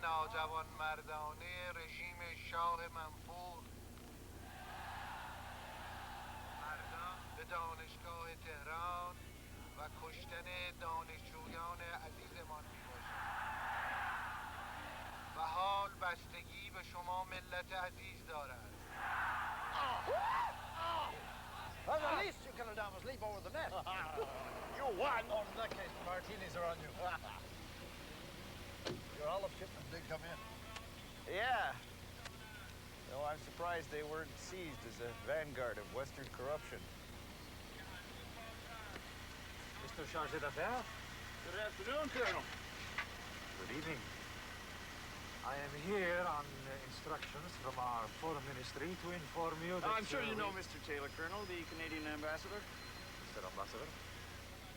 ناجوانمردانه رژیم شاه منفور به دانشگاه تهران و کشتن دانشجویان عزیزمان میباشد و حال بستگی به شما ملت عزیز دارد. Well, the least you could have done was leap over the net. You won. Oh, in that case, the martinis are on you. Your olive shipment did come in. Yeah. Though I'm surprised they weren't seized as a vanguard of Western corruption. Mr. Chargé d'Affaires? Good afternoon, Colonel. Good evening. I am here on instructions from our foreign ministry to inform you that... I'm sure you know Mr. Taylor, Colonel, the Canadian ambassador. Mr. Ambassador?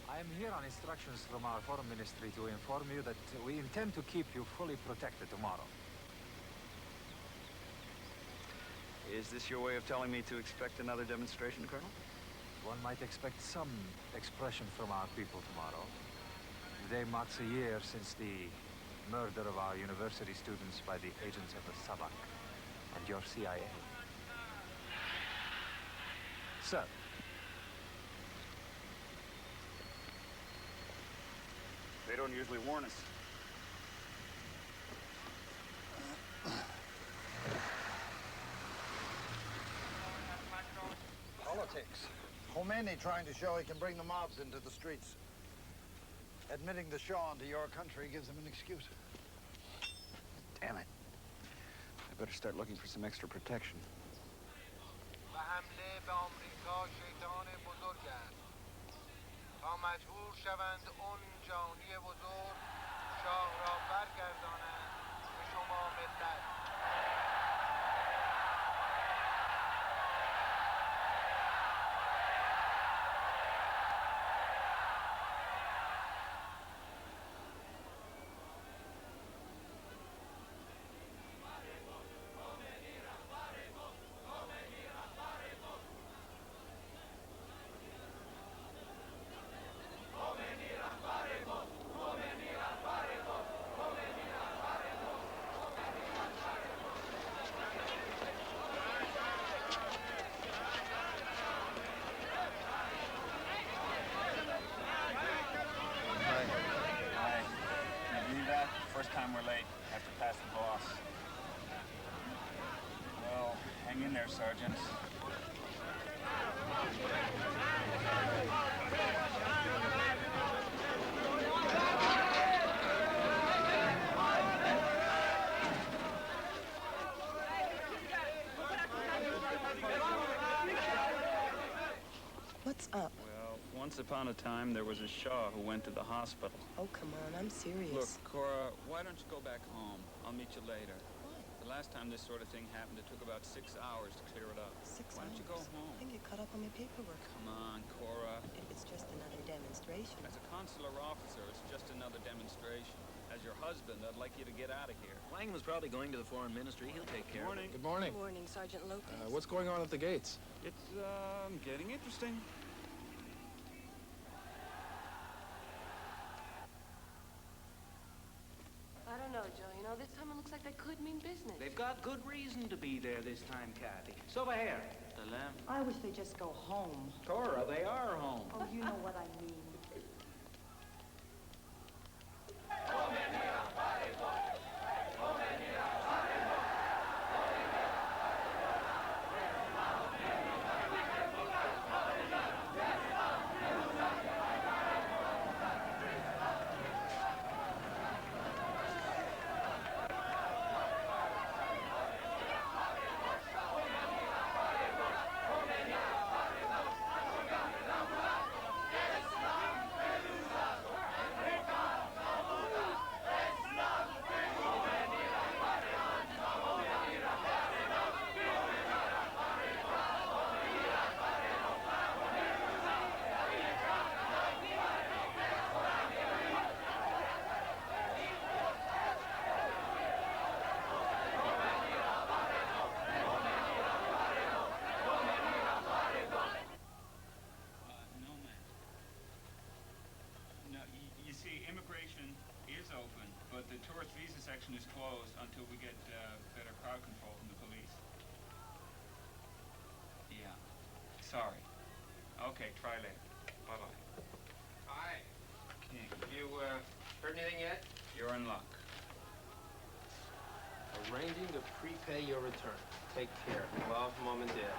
I am here on instructions from our foreign ministry to inform you that we intend to keep you fully protected tomorrow. Is this your way of telling me to expect another demonstration, Colonel? One might expect some expression from our people tomorrow. The day marks a year since the murder of our university students by the agents of the Sabak and your CIA. Sir. They don't usually warn us. Politics. Khomeini trying to show he can bring the mobs into the streets. Admitting the Shah into your country gives him an excuse. Damn it. I better start looking for some extra protection. و حمله به آمریکا شیطان بزرگ است تا مجبور شوند اون جانی بزرگ شاه را برگردانند به شما ملت. First time we're late. Have to pass the boss. Well, hang in there, Sergeant. What's up? Well, once upon a time, there was a Shah who went to the hospital. Oh, come on, I'm serious. Look, Cora, why don't you go back home? I'll meet you later. Why? The last time this sort of thing happened, it took about 6 hours to clear it up. 6 hours? Why don't you go home? I can get caught up on my paperwork. Come on, Cora. If it's just another demonstration. As a consular officer, it's just another demonstration. As your husband, I'd like you to get out of here. Lang was probably going to the foreign ministry. He'll take care of it. Good morning. Good morning, Sergeant Lopez. What's going on at the gates? It's, getting interesting. I don't know, Joe. You know, this time it looks like they could mean business. They've got good reason to be there this time, Kathy. So over here. The lamb. I wish they'd just go home. Cora, they are home. Oh, you know what I mean. visa section is closed until we get better crowd control from the police. Yeah. Sorry. Okay, try later. Bye-bye. Hi. King, Have you heard anything yet? you're in luck. Arranging to prepay your return. Take care. Love, Mom and Dad.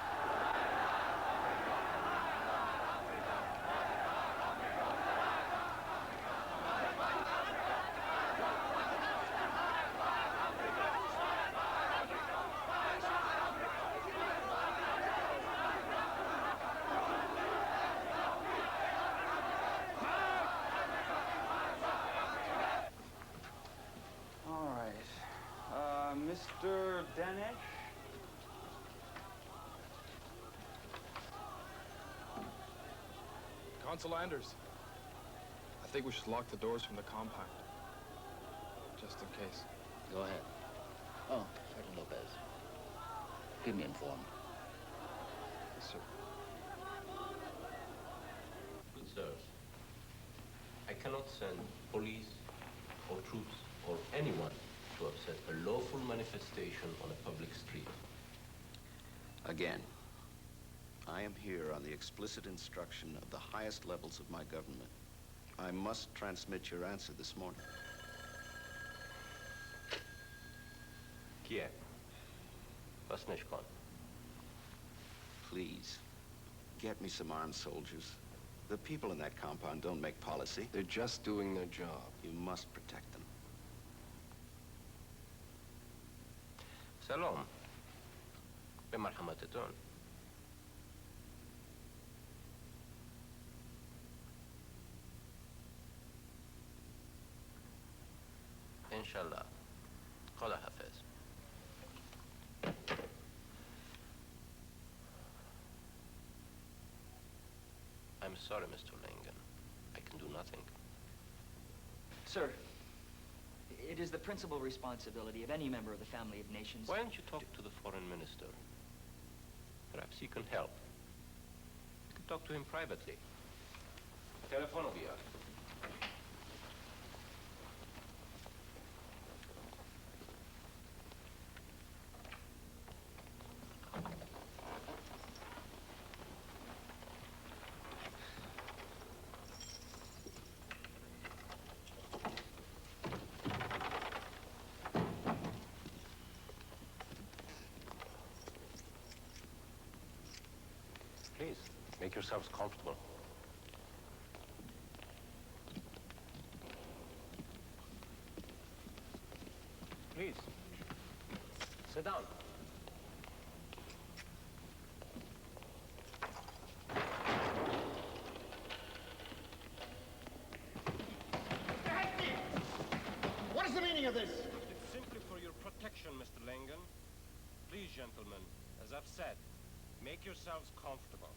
All right. Mr. Danish? Consul Anders, I think we should lock the doors from the compound. Just in case. Go ahead. Oh, Sergeant Lopez. Keep me informed. Yes, sir. Good sirs, I cannot send police or troops or anyone to upset a lawful manifestation on a public street. Again, I am here on the explicit instruction of the highest levels of my government. I must transmit your answer this morning. Kiev. Vasneshkon. Please, get me some armed soldiers. The people in that compound don't make policy. They're just doing their job. You must protect them. سلام به مرحمتتون. انشالله. خدا حافظ. I'm sorry, Mr. Langen. I can do nothing. Sir, it is the principal responsibility of any member of the family of nations. Why don't you talk to the foreign minister? Perhaps he can help. You can talk to him privately. Telefonovia. Please, make yourselves comfortable. Please, sit down. What is the meaning of this? It's simply for your protection, Mr. Langen. Please, gentlemen, as I've said, make yourselves comfortable.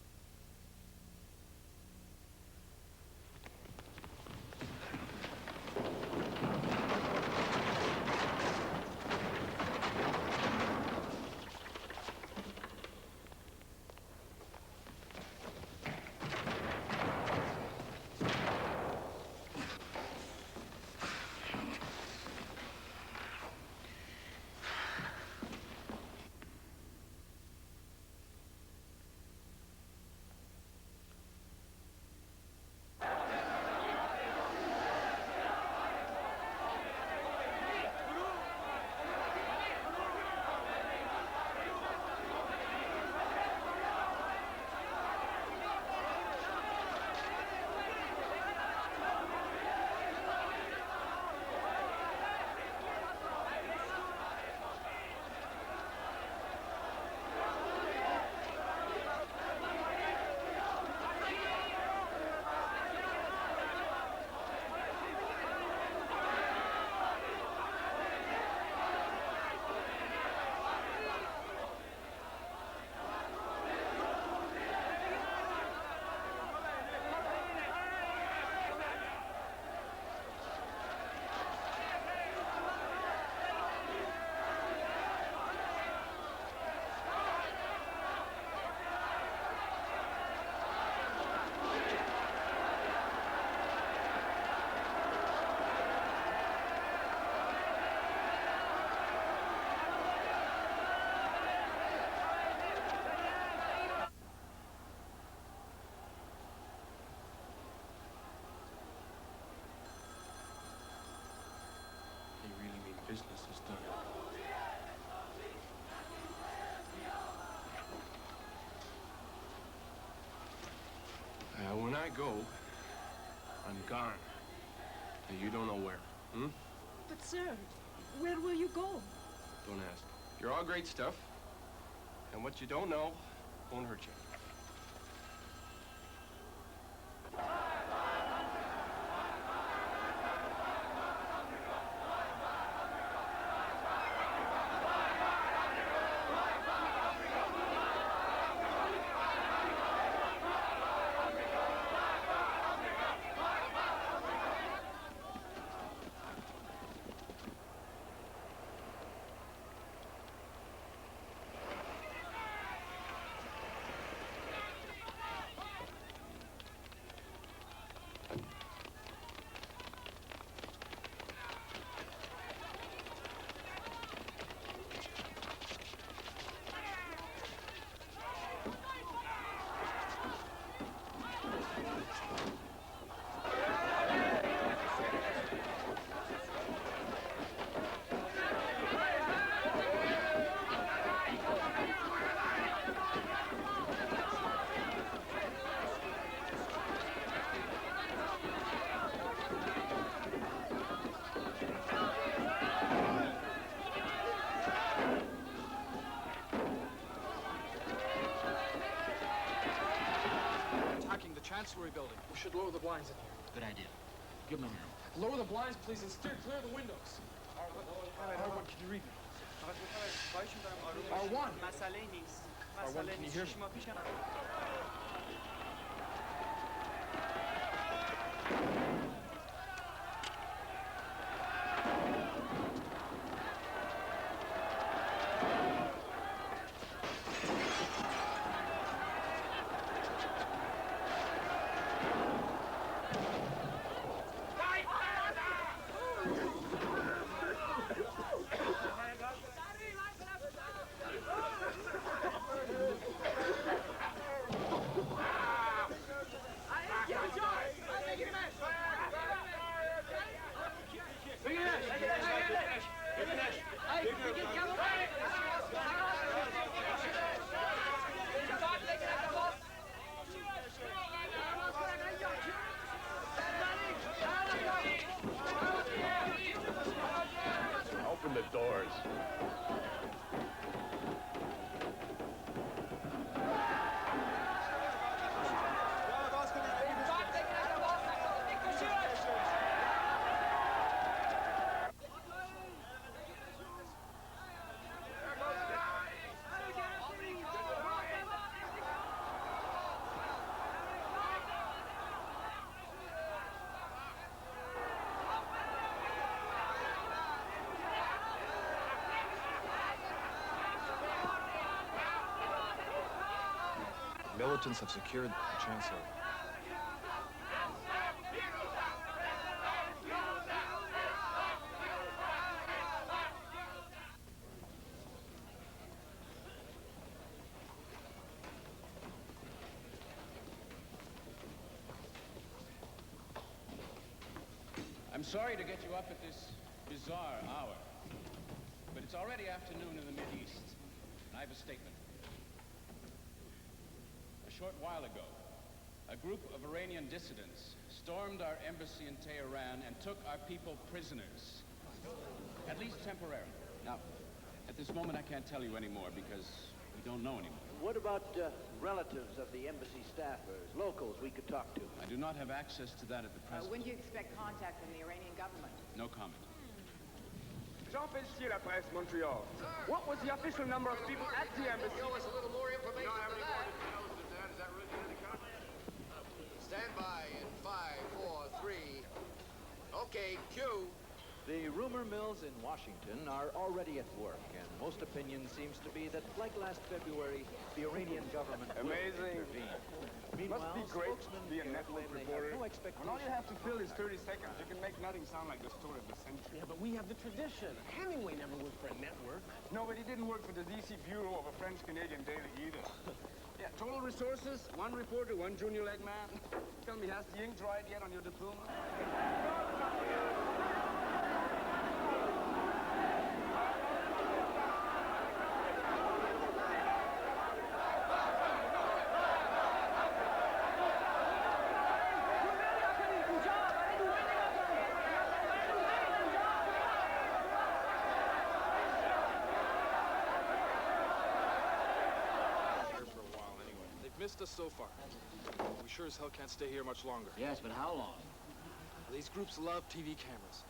business is done. When I go, I'm gone. And you don't know where, hmm? But, sir, where will you go? Don't ask. You're all great stuff. And what you don't know won't hurt you. Chancellery building. We should lower the blinds in here. Good idea. Give them a minute. Lower the blinds, please, and steer clear of the windows. R1, can you read me? R1. R1, can you hear me? Open the doors. Militants have secured the Chancellor. I'm sorry to get you up at this bizarre hour, but it's already afternoon in the Mideast, and I have a statement. A short while ago, a group of Iranian dissidents stormed our embassy in Tehran and took our people prisoners, at least temporarily. Now, at this moment, I can't tell you anymore because we don't know anymore. What about relatives of the embassy staffers, locals we could talk to? I do not have access to that at the present. When do you expect contact from the Iranian government? No comment. Jean Pelletier, la Presse Montreal. What was the official number of people at the embassy? Show us a little more information than that. Is that really in the contract? Stand by in 5, 4, 3. Okay, cue. The rumor mills in Washington are already at work, and most opinion seems to be that, like last February, the Iranian government will intervene. Meanwhile, Must be great spokesmen to be a here network claim they reporter. have no expectation. When all you have to fill is 30 seconds, you can make nothing sound like the story of the century. Yeah, but we have the tradition. Hemingway never worked for a network. No, but he didn't work for the DC Bureau of a French-Canadian daily either. Yeah, total resources, 1 reporter, 1 junior leg man. Tell me, has the ink dried yet on your diploma? impressed us so far. We sure as hell can't stay here much longer. Yes, but how long? These groups love TV cameras.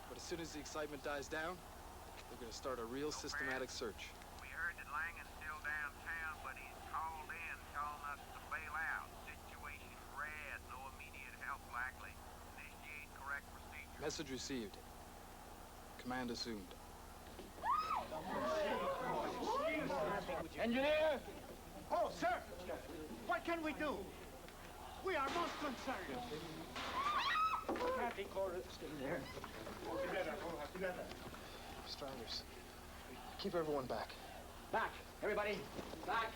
But as soon as the excitement dies down, they're gonna start a real systematic search. We heard that Langen's still downtown, but he's called in telling us to bail out. Situation red, no immediate help likely. Initiate correct procedure. Message received. Command assumed. Engineer! Oh, sir! What can we do? We are most concerned. Kathy, Cora, stay there. Strangers. Keep everyone back. Back, everybody. Back.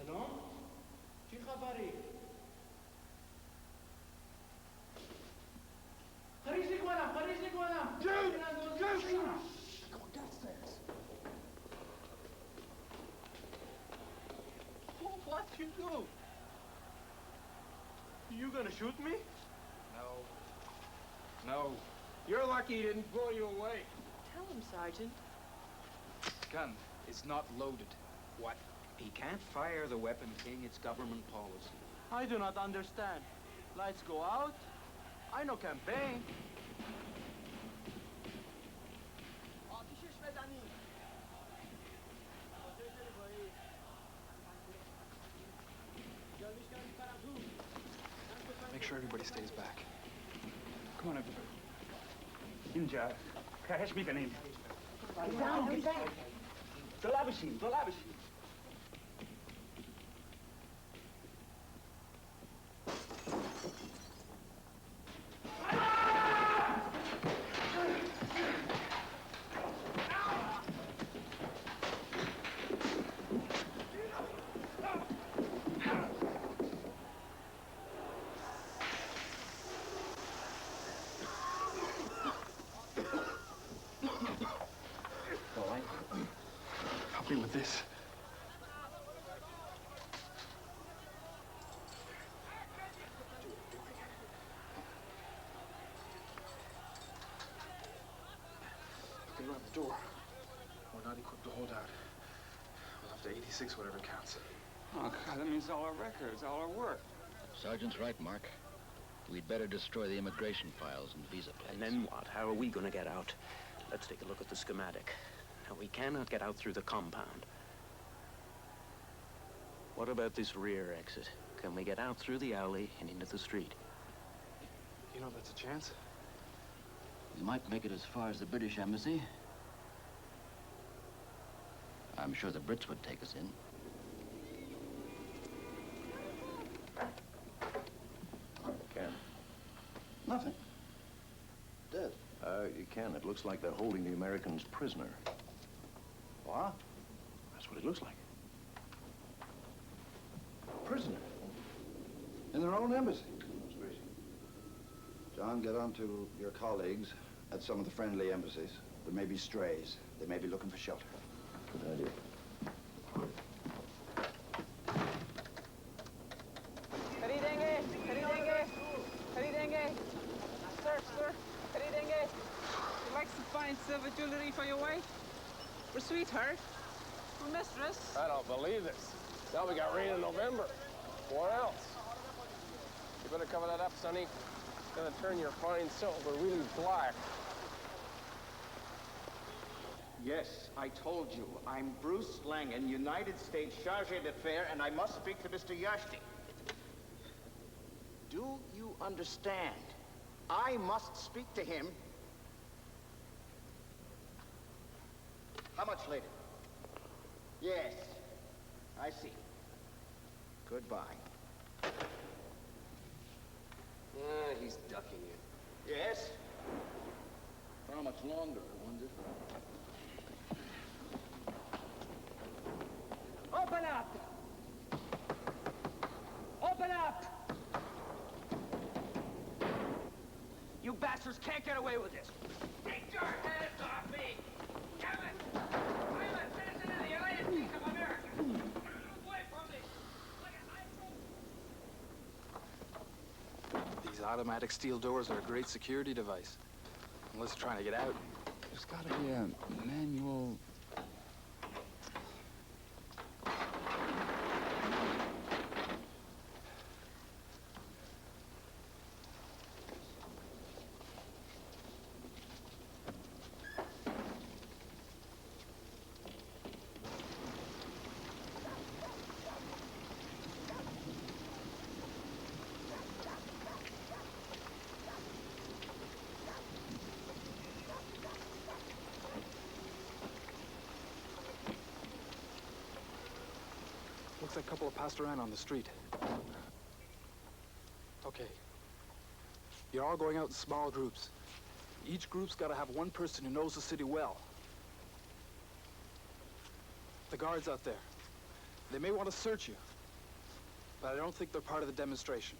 سلام چی خبری؟ خریج نکنم Go downstairs. What you do? You gonna shoot me? No. No. You're lucky he didn't blow you away. Tell him, Sergeant. Gun is not loaded. What? He can't fire the weapon, King. It's government policy. I do not understand. Lights go out. I no campaign. Make sure everybody stays back. Come on, everybody. اینجا خواهش میکنیم. Get down, get down. طلع بشین. Help me with this. Get around the door. We're not equipped to hold out. We'll have to 86 whatever counts. Oh, God, that means all our records, all our work. Sergeant's right, Mark. We'd better destroy the immigration files and visa plates. And then what? How are we going to get out? Let's take a look at the schematic. Now, we cannot get out through the compound. What about this rear exit? Can we get out through the alley and into the street? You know that's a chance? We might make it as far as the British embassy. I'm sure the Brits would take us in. Ken. Nothing. Dead. You can. It looks like they're holding the Americans prisoner. What? That's what it looks like. Prisoner. In their own embassy. John, get on to your colleagues at some of the friendly embassies. There may be strays. They may be looking for shelter. Good idea. You like some fine silver jewelry for your wife? For sweetheart? For mistress? I don't believe this. Now we got rain in November. What else? You better cover that up, Sonny. It's gonna turn your fine silver really black. Yes, I told you. I'm Bruce Langen, United States Chargé d'Affaires, and I must speak to Mr. Yashti. Do you understand? I must speak to him. How much later? Yes, I see. Goodbye. He's ducking you. Yes? For how much longer, I wonder? Open up! Open up! You bastards can't get away with this. Get your hands off me! Damn it! I'm a citizen of the United States of America! Move away from me! automatic steel doors are a great security device. Unless you're trying to get out. There's gotta be a manual... Looks like a couple of passed around on the street. Okay. You're all going out in small groups. Each group's got to have one person who knows the city well. The guards out there. They may want to search you, but I don't think they're part of the demonstration.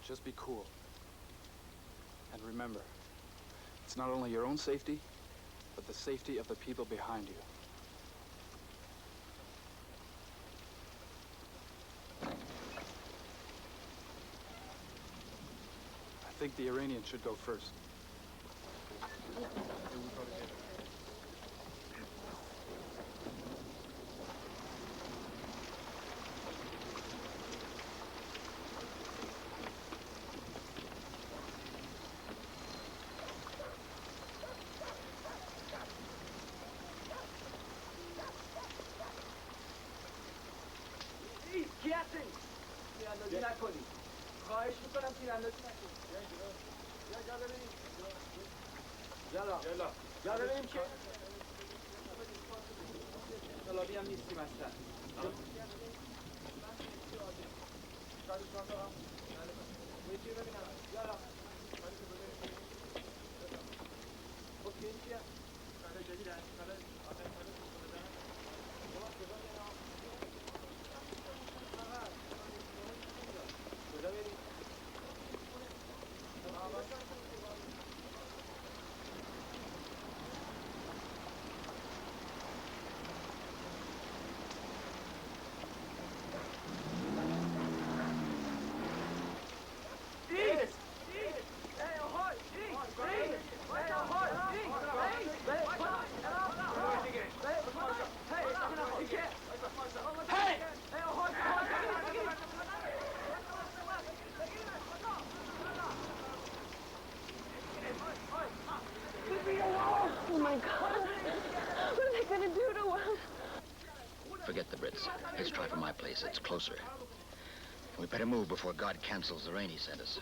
Just be cool. And remember, it's not only your own safety, but the safety of the people behind you. I think the Iranian should go first. Oh my God. What are they gonna do to us? Forget the Brits. Let's try for my place. It's closer. We better move before God cancels the rain he sent us.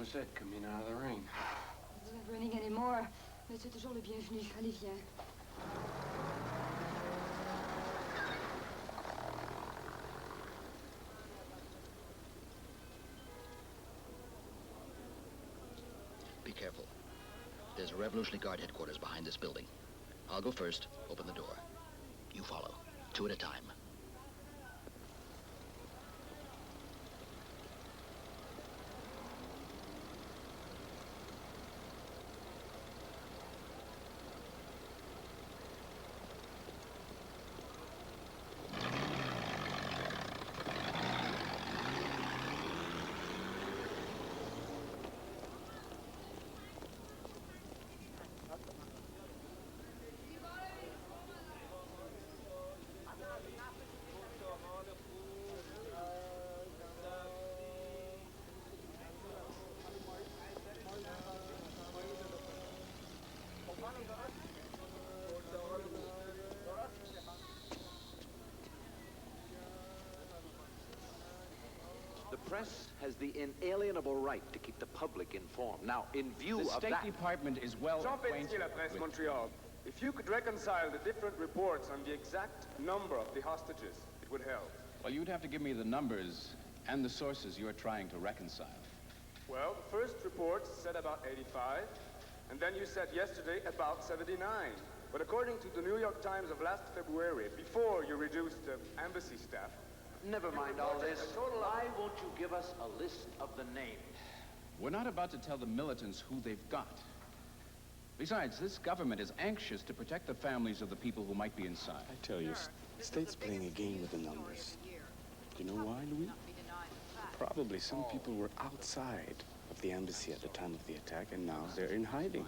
always said, come in out of the rain. It's not raining anymore, mais c'est toujours le bienvenu. Allez, viens. Be careful. There's a Revolutionary Guard headquarters behind this building. I'll go first, open the door. You follow, 2 at a time. press has the inalienable right to keep the public informed. Now, in view The of State that... Department is well acquainted Presse with... Montreal. If you could reconcile the different reports on the exact number of the hostages, it would help. Well, you'd have to give me the numbers and the sources you're trying to reconcile. Well, the first report said about 85, and then you said yesterday about 79. But according to the New York Times of last February, before you reduced the embassy staff... Never mind all this. Why won't you give us a list of the names? We're not about to tell the militants who they've got. Besides, this government is anxious to protect the families of the people who might be inside. I tell you, the state's playing a game with the numbers. You know why, Louis? Probably some people were outside of the embassy at the time of the attack, and now they're in hiding,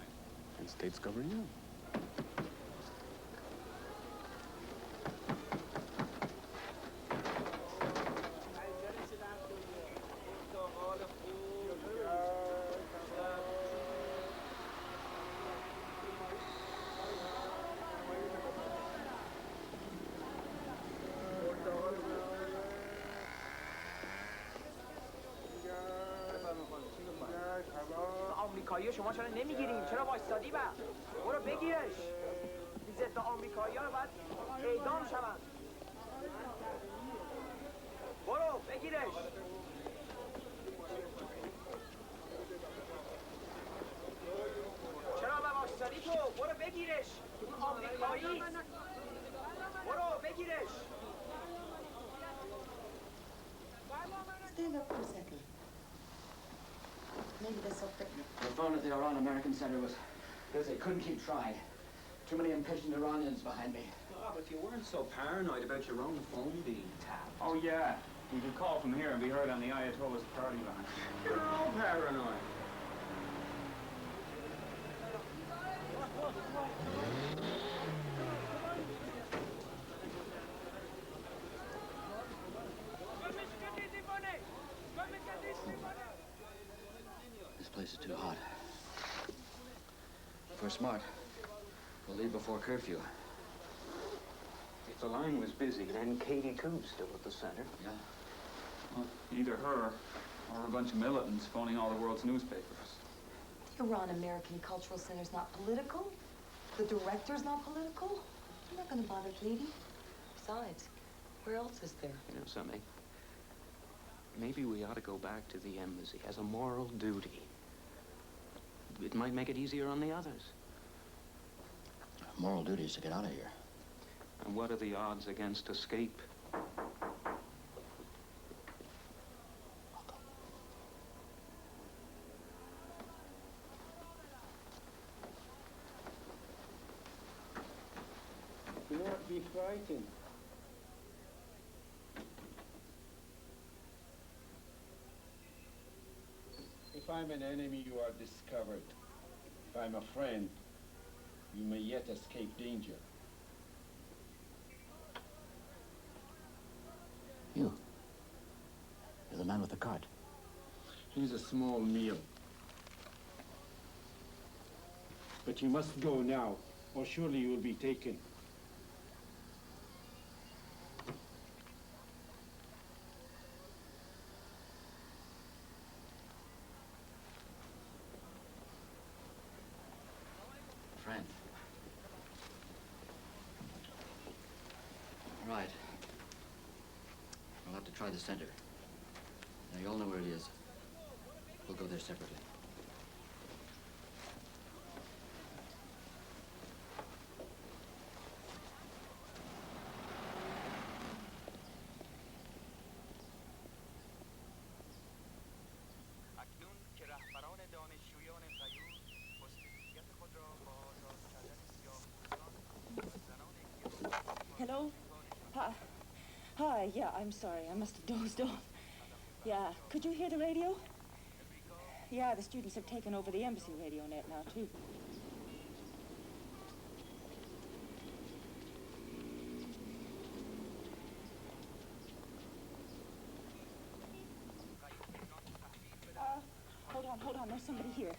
and state's covering up. آمریکایی شما چرا نمیگیرین؟ چرا وایستادی با؟ برو بگیرش. ضد آمریکایی ها رو باید اعدام شون. برو بگیرش. چرا با وایستادی تو؟ برو بگیرش. آمریکایی. برو بگیرش. Stand up for a second. Maybe this will fit you. The phone at the Iran American Center was busy. Couldn't keep trying. Too many impatient Iranians behind me. Oh, if you weren't so paranoid about your own phone being tapped. Oh, yeah. You could call from here and be heard on the Ayatollah's party line. You're all paranoid. This place is too hot. If we're smart, we'll leave before curfew. If the line was busy, then Katie Coop's still at the center. Yeah. Well, either her or a bunch of militants phoning all the world's newspapers. The Iran American Cultural Center's not political. The director's not political. I'm not gonna bother Katie. Besides, where else is there? You know something? Maybe we ought to go back to the embassy as a moral duty. It might make it easier on the others. Moral duty is to get out of here. And what are the odds against escape? Do not be frightened. If I'm an enemy, you are discovered. If I'm a friend, you may yet escape danger. You? You're the man with the cart. Here's a small meal. But you must go now, or surely you will be taken. Friend. All right. We'll have to try the center. Now, you all know where it is. We'll go there separately. Hello? Hi, yeah, I'm sorry. I must have dozed off. Yeah, could you hear the radio? Yeah, the students have taken over the embassy radio net now, too. Hold on, there's somebody here.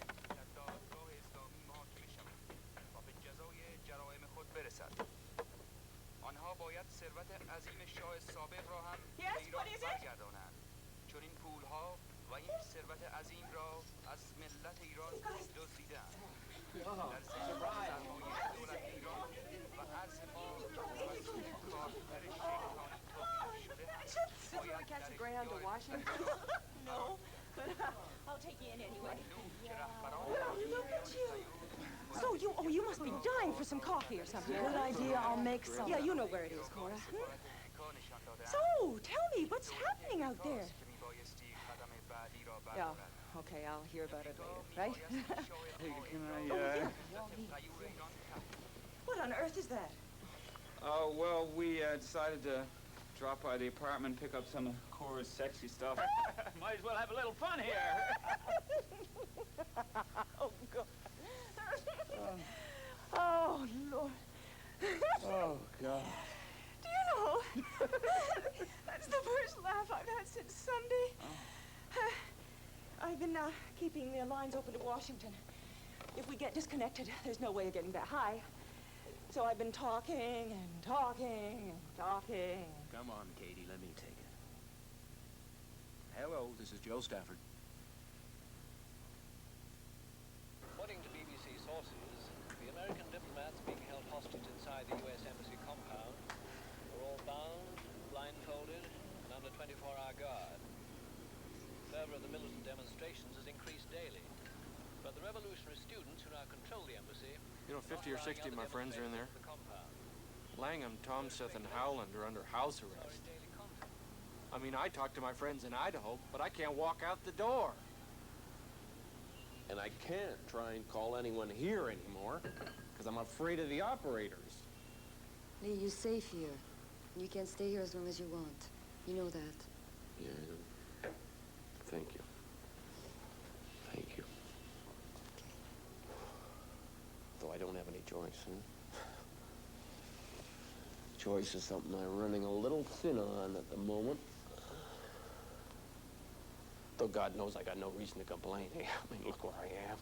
آنها باید ثروت عظیم شاه سابق را هم به ایران برگردانند چون این پولها ثروت عظیم را از ملت ایران دزدیدند. در ضمن سرمایه دولت ایران و ارز ما توسط کارگر شیطانی توقیف شده است. Should we catch a Greyhound to Washington? No, but I'll take you in anyway. Oh, look at you. So you must be dying for some coffee or something. Good idea, I'll make some. Yeah, you know where it is, Cora. So, tell me, what's happening out there? Yeah, okay, I'll hear about it later, right? Hey, can I, What on earth is that? Oh, well, we decided to drop by the apartment, pick up some of Cora's sexy stuff. Might as well have a little fun here. Oh, God. Oh, Lord. Oh, God. Do you know, that's the first laugh I've had since Sunday. I've been keeping the lines open to Washington. If we get disconnected, there's no way of getting back high. So I've been talking and talking and talking. Come on, Katie, let me take it. Hello, this is Joe Stafford. According to BBC sources, the American diplomats being held hostage inside the U.S. Embassy compound were all bound, blindfolded, and under 24-hour guard. The fervor of the militant demonstrations has increased daily, but the revolutionary students who now control the embassy... You know, 50 or 60 of my friends are in there. Langham, Tomseth, and Howland are under house arrest. I mean, I talk to my friends in Idaho, but I can't walk out the door. And I can't try and call anyone here anymore, because I'm afraid of the operators. Lee, you're safe here. You can stay here as long as you want. You know that. Yeah, I know. Thank you. Thank you. Though I don't have any choice, huh? Choice is something I'm running a little thin on at the moment. Though God knows I got no reason to complain. Hey, I mean, look where I am.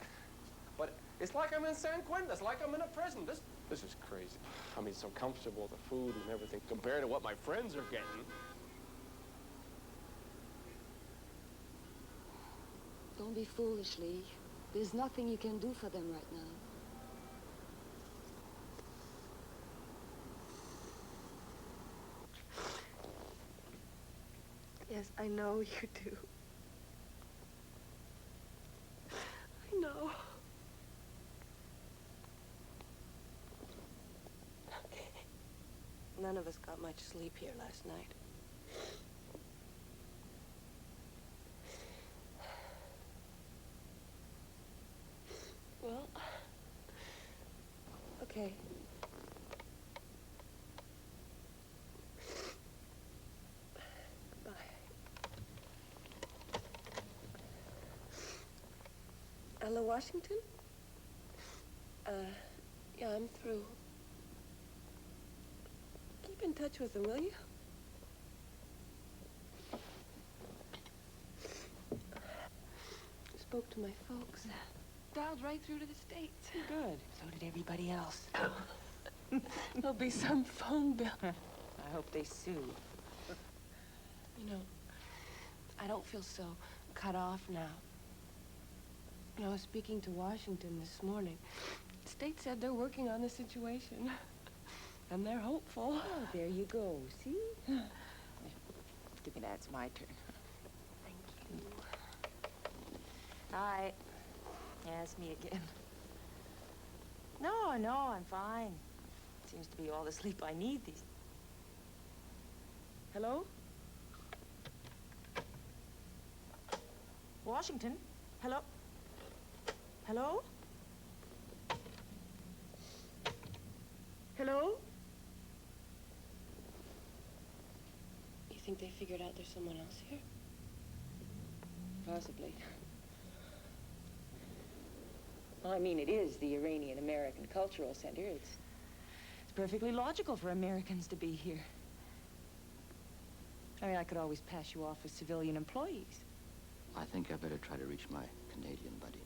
But it's like I'm in San Quentin. It's like I'm in a prison. This is crazy. I mean, so comfortable, the food and everything, compared to what my friends are getting. Don't be foolish, Lee. There's nothing you can do for them right now. Yes, I know you do. I know. None of us got much sleep here last night. Well, okay. Goodbye. Hello, Washington? Yeah, I'm through. Keep in touch with them, will you? Spoke to my folks. Dialed right through to the States. Good. So did everybody else. There'll be some phone bill. I hope they sue. You know, I don't feel so cut off now. I was speaking to Washington this morning. The state said they're working on the situation. And they're hopeful. Oh, there you go. See? Give me that. It's my turn. Thank you. Hi. Yeah, it's me again. No, I'm fine. Seems to be all the sleep I need these... Hello? Washington? Hello? Hello? Hello? You think they figured out there's someone else here? Possibly. Well, I mean, it is the Iranian American Cultural Center. It's perfectly logical for Americans to be here. I mean, I could always pass you off as civilian employees. I think I better try to reach my Canadian buddy.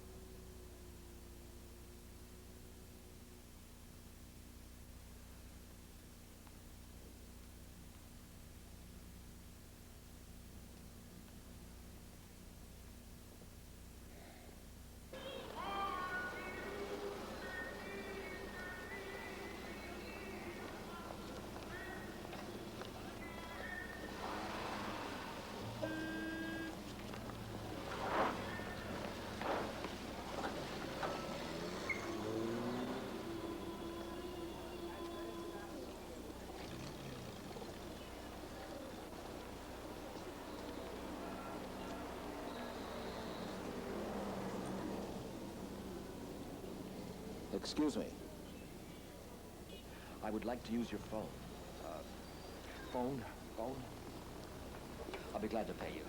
Excuse me. I would like to use your phone. Phone? I'll be glad to pay you.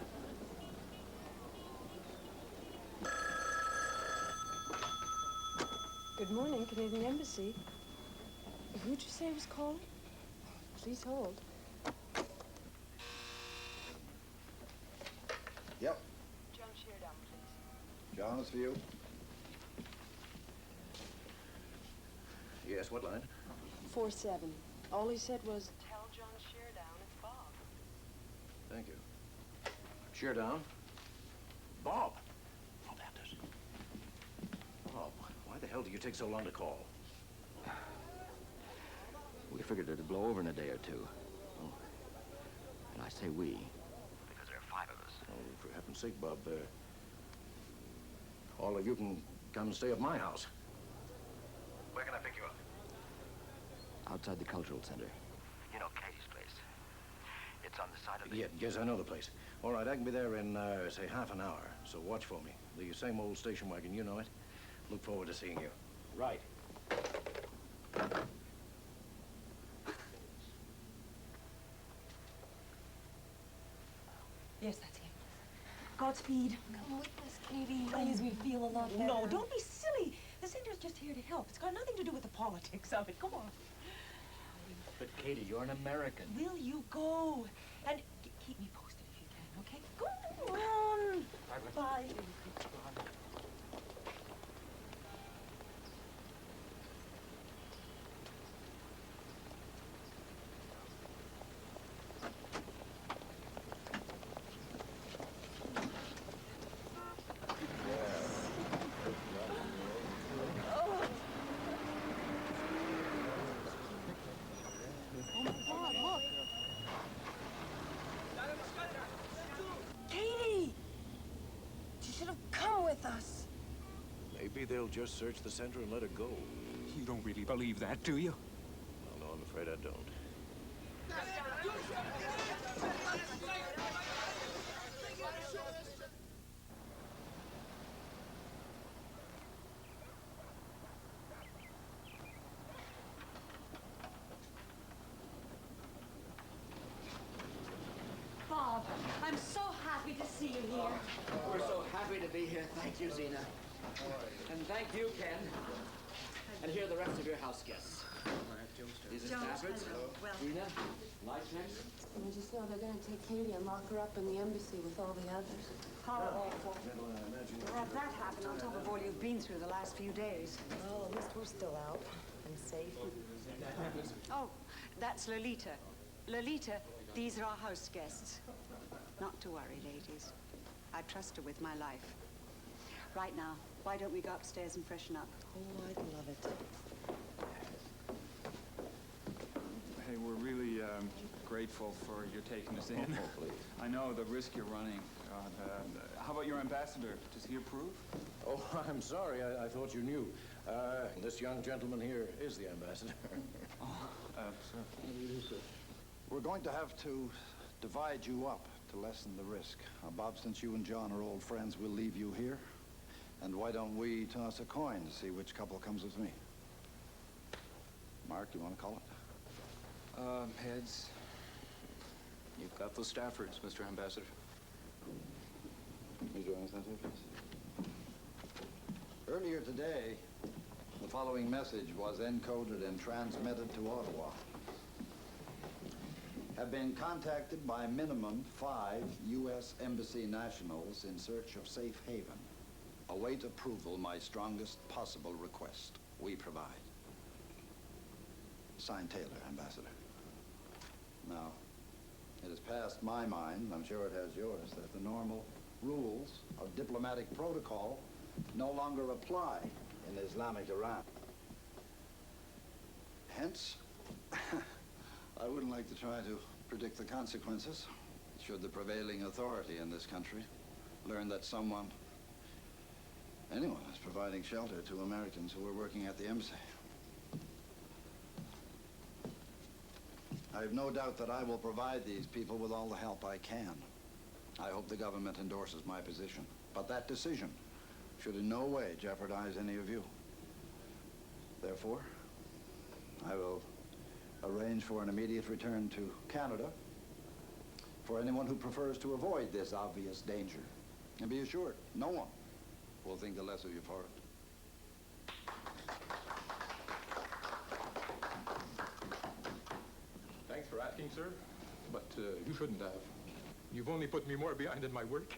Good morning, Canadian Embassy. Who'd you say was calling? Please hold. Yep. John Sheardown, please. John, it's for you. Yes, what line? 4-7. All he said was, tell John Sheardown it's Bob. Thank you. Sheardown? Bob? Oh, that does it. Bob, why the hell do you take so long to call? We figured it'd blow over in a day or two. Oh. And I say we, because there are 5 of us. Oh, for heaven's sake, Bob, all of you can come stay at my house. Where can I pick you up? Outside the Cultural Center. You know Katie's place. It's on the side of the... Yes, I know the place. All right, I can be there in, say, half an hour. So watch for me. The same old station wagon, you know it. Look forward to seeing you. Right. Yes, that's him. Godspeed. Come with us, Katie. Please, we feel a lot better. No, No, don't be silly. The center's just here to help. It's got nothing to do with the politics of it. Come on. But, Katie, you're an American. Will you go? And keep me posted if you can, okay? Go on. Bye. Maybe they'll just search the center and let her go. You don't really believe that, do you? No, I'm afraid I don't. Bob, I'm so happy to see you here. We're so happy to be here. Thank you, Zena. And thank you, Ken. And here are the rest of your house guests. These are Staffords. Zena, Lychens. I just know they're going to take Katie and lock her up in the embassy with all the others. How awful. To have that happen on top of all you've been through the last few days. Well, at least we're still out and safe. Oh, that's Lolita. Lolita, these are our house guests. Not to worry, ladies. I trust her with my life. Right now, why don't we go upstairs and freshen up? Oh, I'd love it. Hey, we're really grateful for your taking us in. Oh, please. I know the risk you're running. How about your ambassador? Does he approve? Oh, I'm sorry. I thought you knew. This young gentleman here is the ambassador. Sir. We're going to have to divide you up to lessen the risk. Bob, since you and John are old friends, we'll leave you here. And why don't we toss a coin to see which couple comes with me? Mark, you want to call it? Heads. You've got the Staffords, Mr. Ambassador. You join us, please. Earlier today, the following message was encoded and transmitted to Ottawa. Have been contacted by minimum 5 U.S. Embassy nationals in search of safe haven. Await approval my strongest possible request. We provide. Signed Taylor, Ambassador. Now, it has passed my mind, I'm sure it has yours, that the normal rules of diplomatic protocol no longer apply in Islamic Iran. Hence, I wouldn't like to try to predict the consequences should the prevailing authority in this country learn that anyone is providing shelter to Americans who are working at the embassy. I have no doubt that I will provide these people with all the help I can. I hope the government endorses my position. But that decision should in no way jeopardize any of you. Therefore, I will arrange for an immediate return to Canada for anyone who prefers to avoid this obvious danger. And be assured, no one will think the less of you for it. Thanks for asking, sir, but you shouldn't have. You've only put me more behind in my work.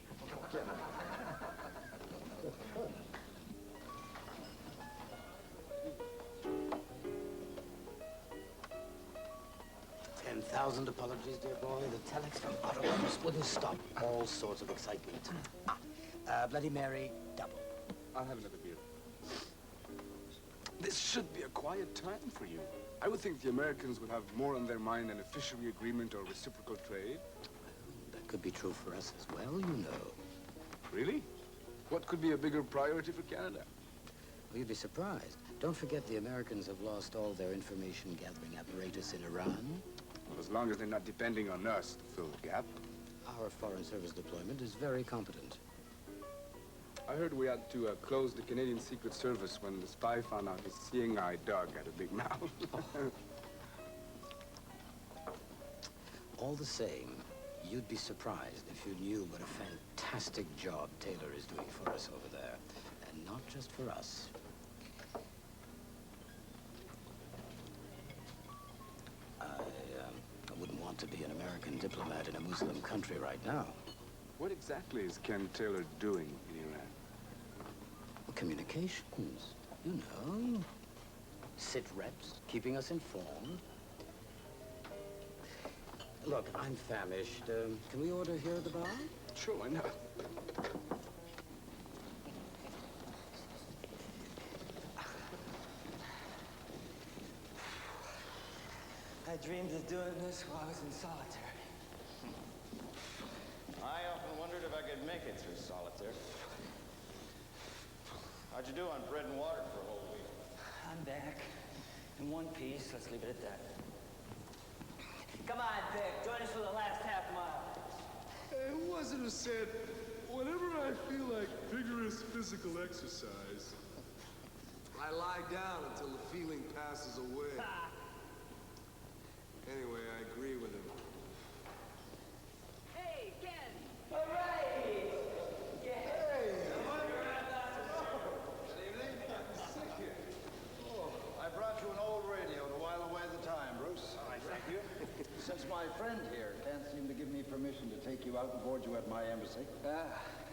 10,000 apologies, dear boy. The telex from Ottawa just wouldn't stop. All sorts of excitement. Bloody Mary, double. I'll have another beer. This should be a quiet time for you. I would think the Americans would have more on their mind than a fishery agreement or reciprocal trade. That could be true for us as well, you know. Really? What could be a bigger priority for Canada? Well, you'd be surprised. Don't forget the Americans have lost all their information-gathering apparatus in Iran. Well, as long as they're not depending on us to fill the gap. Our Foreign Service deployment is very competent. I heard we had to close the Canadian Secret Service when the spy found out his seeing-eye dog had a big mouth. All the same, you'd be surprised if you knew what a fantastic job Taylor is doing for us over there. And not just for us. I wouldn't want to be an American diplomat in a Muslim country right now. What exactly is Ken Taylor doing in Iran? Well, communications, you know. Sit reps, keeping us informed. Look, I'm famished. Can we order here at the bar? Sure, why not? I dreamed of doing this while I was in solitary. I often wondered if I could make it through solitaire. How'd you do on bread and water for a whole week? I'm back. In one piece. Let's leave it at that. Come on, Vic. Join us for the last half mile. Who was it who said, whenever I feel like vigorous physical exercise, I lie down until the feeling passes away. Anyway, I agree with him. Hey, Ken! All right! Yeah. Hey! Good evening. Oh, I brought you an old radio to while away the time, Bruce. All right, thank you. Since my friend here can't seem to give me permission to take you out and board you at my embassy.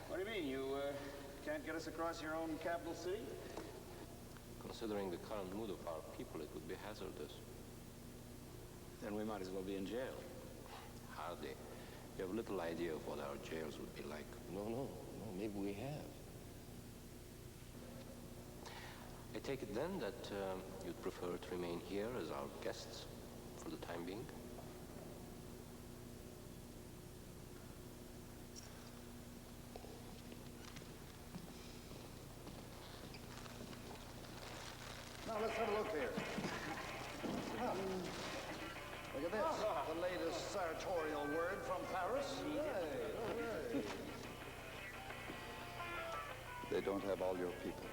What do you mean? You can't get us across your own capital city? Considering the current mood of our people, it would be hazardous. Then we might as well be in jail. Hardly. You have little idea of what our jails would be like. No, maybe we have. I take it then that you'd prefer to remain here as our guests for the time being? Now, let's have a look here. Look at this, the latest sartorial word from Paris. Hey. They don't have all your people.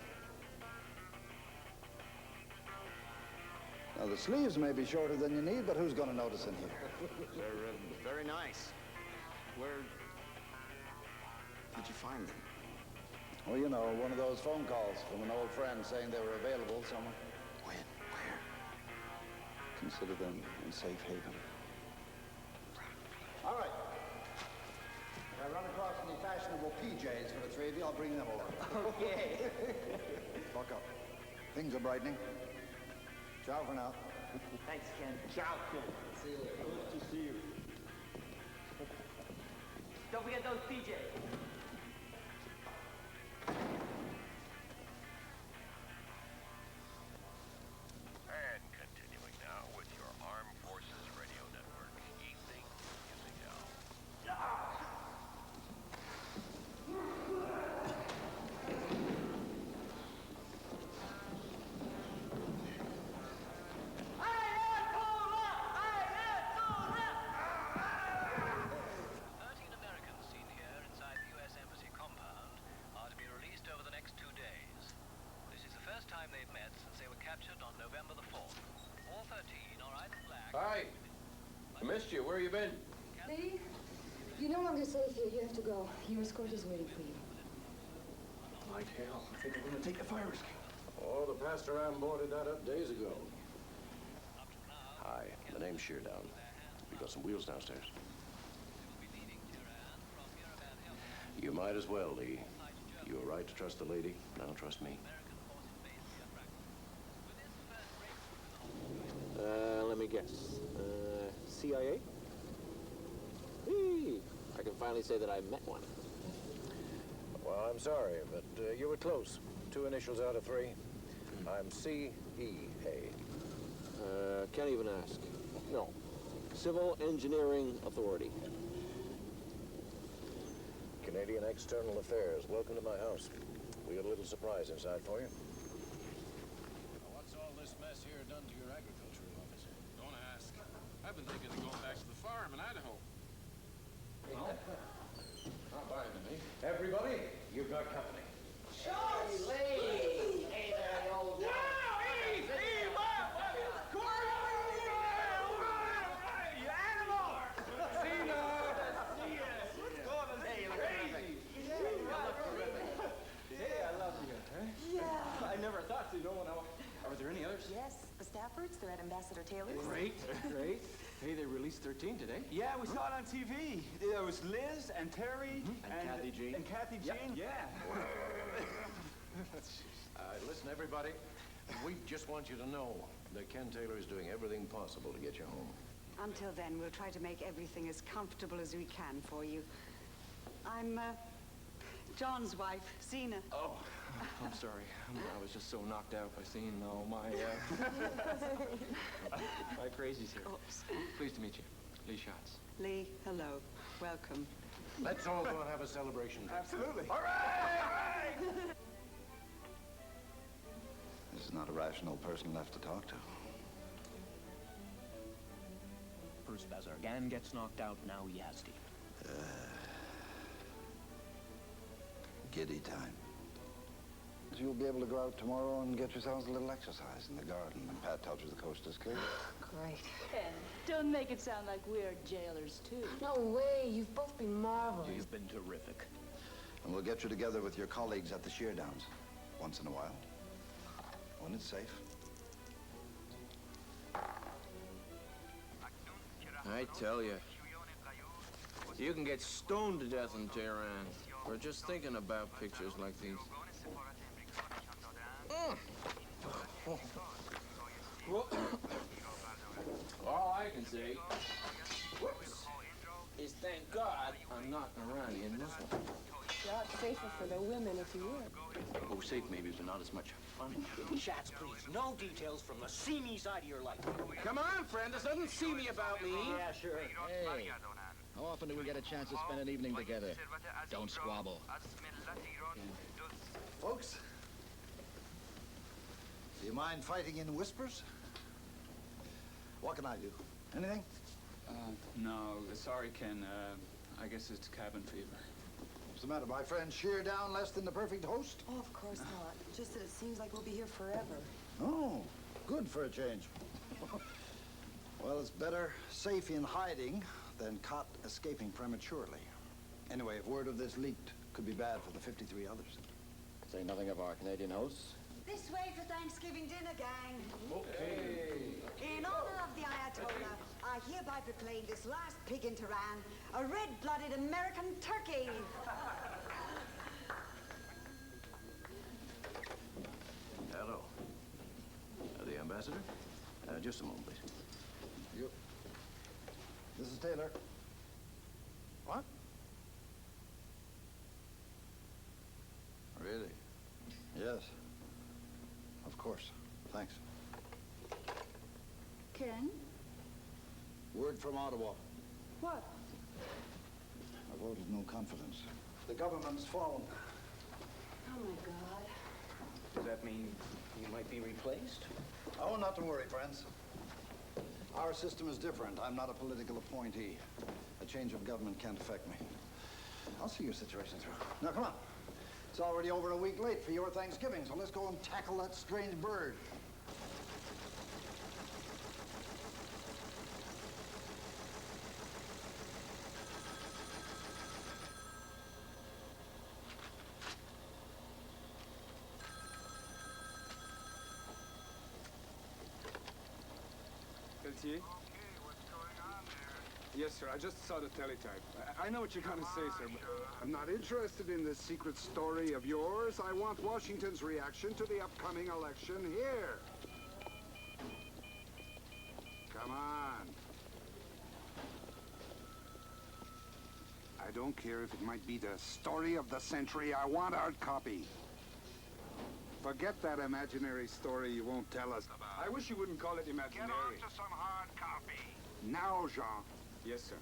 Now, the sleeves may be shorter than you need, but who's going to notice in here? They're very nice. Where did you find them? Well, you know, one of those phone calls from an old friend saying they were available somewhere. When? Where? Consider them in safe haven. All right. If I run across any fashionable PJs for the three of you, I'll bring them over. Okay. Buck up. Things are brightening. Ciao for now. Thanks, Ken. Ciao, Ken. See you later. Good to see you. Don't forget those PJs. And continuing now with your Armed Forces Radio Network Evening Music Hour. Americans seen here inside the been? Lee, you're no longer safe here. You have to go. Your escort is waiting for you. Like hell. I think we're going to take the fire escape. Oh, the pastor Am boarded that up days ago. Hi, the name's Sheardown. We got some wheels downstairs. You might as well, Lee. You were right to trust the lady. Now trust me. Let me guess. CIA? Hey, I can finally say that I met one. Well, I'm sorry, but you were close. 2 initials out of 3. I'm CEA. Can't even ask. No. Civil Engineering Authority. Canadian External Affairs. Welcome to my house. We got a little surprise inside for you. What's all this mess here done to your agricultural officer? Don't ask. I've been thinking of going back to the farm in Idaho. No? Not buying me. Everybody, you've got company. Hey, Lee! Hey there, you old guy. Eve! You animal! Cena! Hey, you look crazy. Hey, I love you. Huh? Yeah. I never thought so. Are there any others? Yes, the Staffords. They're at Ambassador Taylor's. Great. Hey, they released 13 today. Yeah, we saw it on TV. There was Liz and Terry And Kathy Jean. And Kathy Jean. Yeah. Listen, everybody. We just want you to know that Ken Taylor is doing everything possible to get you home. Until then, we'll try to make everything as comfortable as we can for you. I'm, John's wife, Zena. Oh, I'm sorry. I was just so knocked out by seeing all my, my crazies here. Oops. Pleased to meet you. Lee Schatz. Lee, hello. Welcome. Let's all go and have a celebration. Absolutely. All right! This is not a rational person left to talk to. First Bazargan gets knocked out, now Yazdi. Giddy time. So you'll be able to go out tomorrow and get yourselves a little exercise in the garden when Pat tells you the coast is clear. Great. Ken, don't make it sound like we're jailers, too. No way. You've both been marvelous. You've been terrific. And we'll get you together with your colleagues at the Sheardowns once in a while. When it's safe. I tell you, you can get stoned to death in Tehran for just thinking about pictures like these. All I can say is thank God I'm not an Iranian Muslim. A lot safer for the women if you would. Oh, safe maybe, but not as much fun. Schatz, please, no details from the seamy side of your life. Come on, friend, this doesn't see me about me. Yeah, sure. Hey, how often do we get a chance to spend an evening together? Don't squabble. Folks, do you mind fighting in whispers? What can I do? Anything? No, sorry, Ken. I guess it's cabin fever. What's the matter? My friend Sheardown less than the perfect host? Oh, of course not. Just that it seems like we'll be here forever. Oh, good for a change. Well, it's better safe in hiding than caught escaping prematurely. Anyway, if word of this leaked, could be bad for the 53 others. Say nothing of our Canadian hosts. This way for Thanksgiving dinner, gang. Okay. In honor of the Ayatollah, I hereby proclaim this last pig in Tehran a red-blooded American turkey. Hello. The ambassador? Just a moment, please. Yep. This is Taylor. What? Really? Yes. Of course. Thanks. Ken? Word from Ottawa. What? I voted no confidence. The government's fallen. Oh, my God. Does that mean you might be replaced? Oh, not to worry, friends. Our system is different. I'm not a political appointee. A change of government can't affect me. I'll see your situation through. Now, come on. It's already over a week late for your Thanksgiving, so let's go and tackle that strange bird. monsieur. Yes, sir. I just saw the teletype. I know what you're gonna say, sir, but... I'm not interested in this secret story of yours. I want Washington's reaction to the upcoming election here. Come on. I don't care if it might be the story of the century. I want hard copy. Forget that imaginary story you won't tell us about. I wish you wouldn't call it imaginary. Get on to some hard copy. Now, Jean. Yes, sir.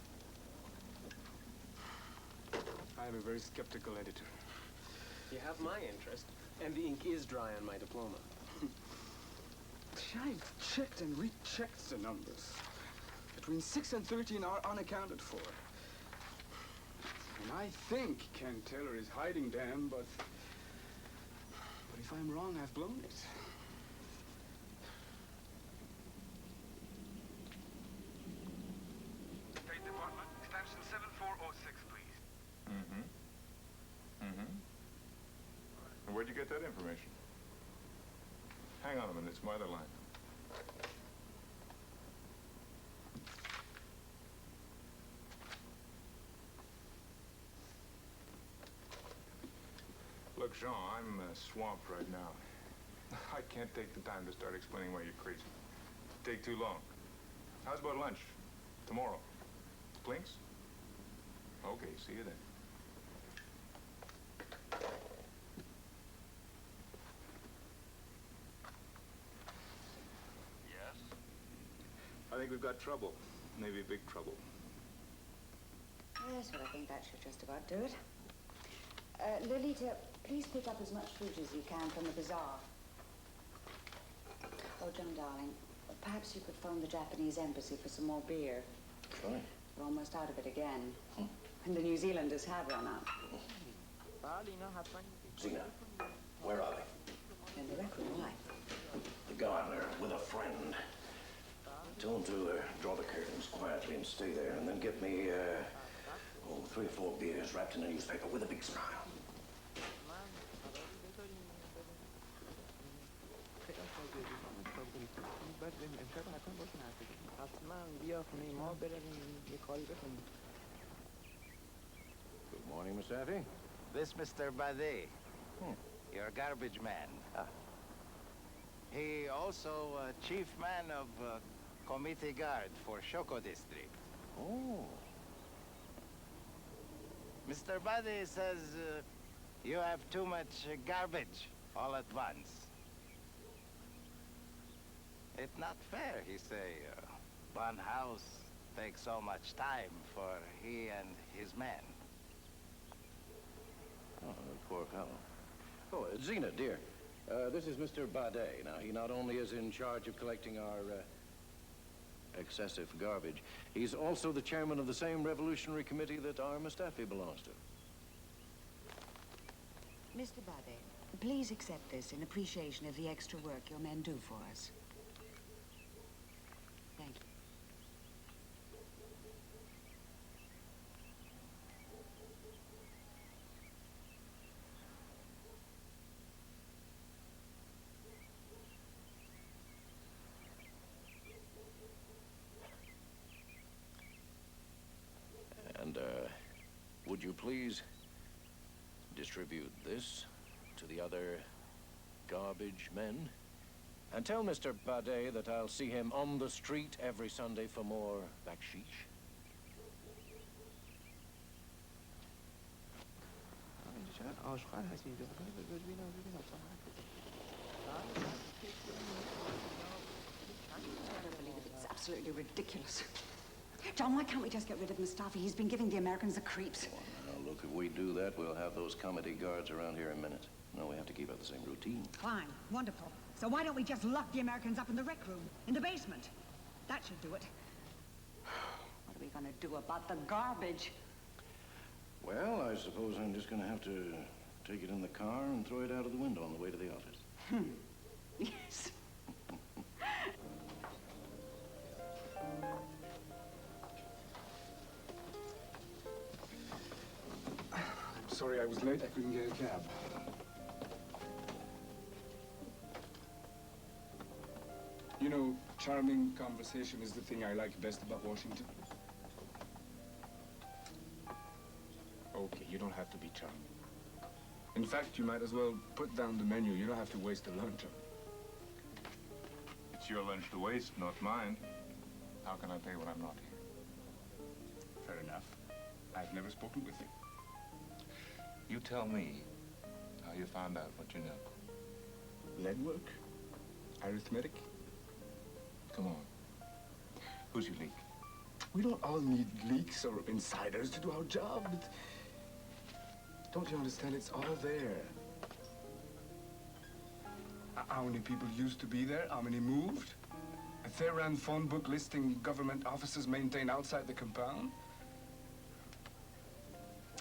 I am a very skeptical editor. You have my interest, and the ink is dry on my diploma. I've checked and rechecked the numbers. Between 6 and 13 are unaccounted for. And I think Ken Taylor is hiding them, but if I'm wrong, I've blown it. State Department, extension 7406, please. And where'd you get that information? Hang on a minute, it's my other line. Look, Jean, I'm swamped right now. I can't take the time to start explaining why you're crazy. It'd take too long. How's about lunch? Tomorrow? Blinks? Okay, see you then. Yes? I think we've got trouble. Maybe big trouble. Yes, well, I think that should just about do it. Lolita, please pick up as much fruit as you can from the bazaar. Oh, John, darling, perhaps you could phone the Japanese embassy for some more beer. Fine. We're almost out of it again. And the New Zealanders have run out. Zena, where are they? In the rec room, why? The gardener with a friend. Tell him to draw the curtains quietly and stay there, and then get me 3 or 4 beers wrapped in a newspaper with a big smile. Good morning, Miss Affy. This Mr. Bade, your garbage man. He also chief man of committee guard for Shoko district. Oh. Mr. Bade says you have too much garbage all at once. It's not fair, he say. One house takes so much time for he and his men. Oh, poor fellow. Oh, Zena, dear. This is Mr. Bade. Now, he not only is in charge of collecting our excessive garbage, he's also the chairman of the same revolutionary committee that our Mustafi belongs to. Mr. Bade, please accept this in appreciation of the extra work your men do for us. Thank you. And, would you please distribute this to the other garbage men? And tell Mr. Bade that I'll see him on the street every Sunday for more baksheesh. It's absolutely ridiculous. John, why can't we just get rid of Mustafi? He's been giving the Americans the creeps. Well, now, look, if we do that, we'll have those committee guards around here in minutes. No, we have to keep up the same routine. Fine, wonderful. So why don't we just lock the Americans up in the rec room, in the basement? That should do it. What are we gonna do about the garbage? Well, I suppose I'm just gonna have to take it in the car and throw it out of the window on the way to the office. Yes. Sorry I was late. I couldn't get a cab. You know, Charming conversation is the thing I like best about Washington. Okay, you don't have to be charming. In fact, you might as well put down the menu. You don't have to waste a lunch on it. It's your lunch to waste, not mine. How can I pay when I'm not here? Fair enough. I've never spoken with you. You tell me how you found out what you know. Legwork? Arithmetic? Come on. Who's your leak? We don't all need leaks or insiders to do our job. Don't you understand? It's all there. How many people used to be there? How many moved? A Tehran phone book listing government offices maintained outside the compound?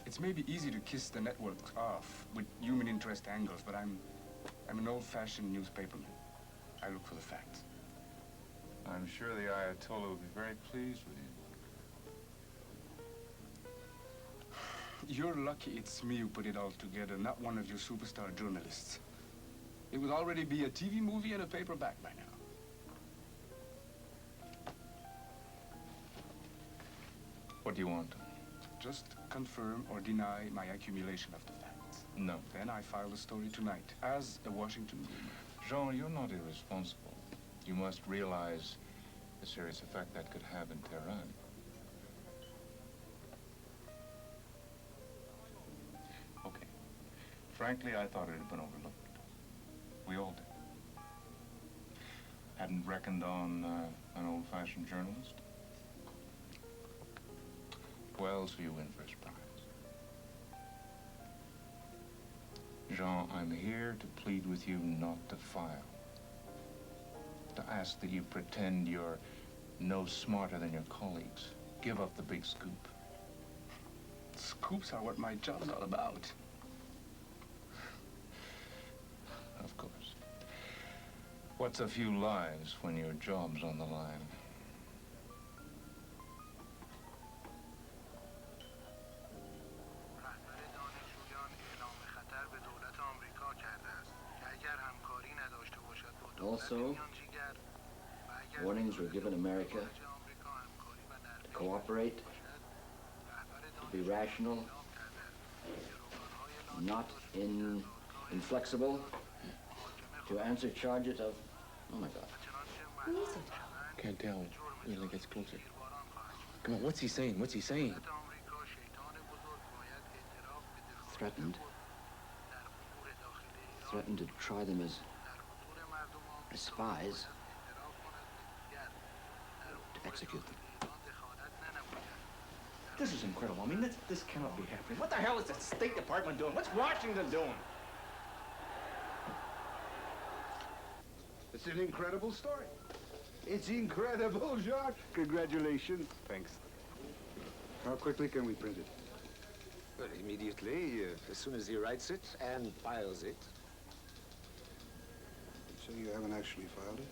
It's maybe easy to kiss the network off with human interest angles, but I'm an old-fashioned newspaperman. I look for the facts. I'm sure the Ayatollah will be very pleased with you. You're lucky it's me who put it all together, not one of your superstar journalists. It would already be a TV movie and a paperback by now. What do you want? Just confirm or deny my accumulation of the facts. No. Then I file the story tonight as a Washington rumor. Jean, you're not irresponsible. You must realize the serious effect that could have in Tehran. Okay. Frankly, I thought it had been overlooked. We all did. Hadn't reckoned on an old-fashioned journalist. Well, so you win first prize. Jean, I'm here to plead with you not to file. To ask that you pretend you're no smarter than your colleagues. Give up the big scoop. Scoops are what my job's all about. Of course. What's a few lives when your job's on the line? Also, warnings were given America to cooperate, to be rational, not inflexible, to answer charges of, oh my God. Who is it? Can't tell. Wait till it gets closer. Come on, what's he saying? What's he saying? Threatened to try them as spies, to execute them. This is incredible. I mean, this cannot be happening. What the hell is the State Department doing? What's Washington doing? It's an incredible story. It's incredible, Jacques. Congratulations. Thanks. How quickly can we print it? Well, immediately, as soon as he writes it and files it. So you haven't actually filed it?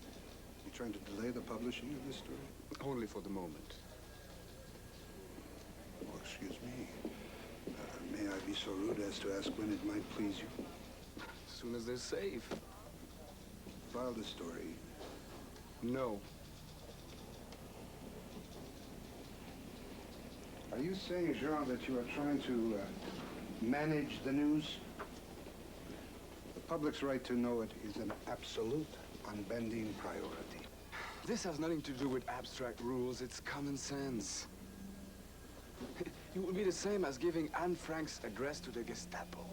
You trying to delay the publishing of this story? Only for the moment. Oh, excuse me. May I be so rude as to ask when it might please you? As soon as they're safe. File the story. No. Are you saying, Jean, that you are trying to manage the news? The public's right to know it is an absolute, unbending priority. This has nothing to do with abstract rules. It's common sense. It would be the same as giving Anne Frank's address to the Gestapo.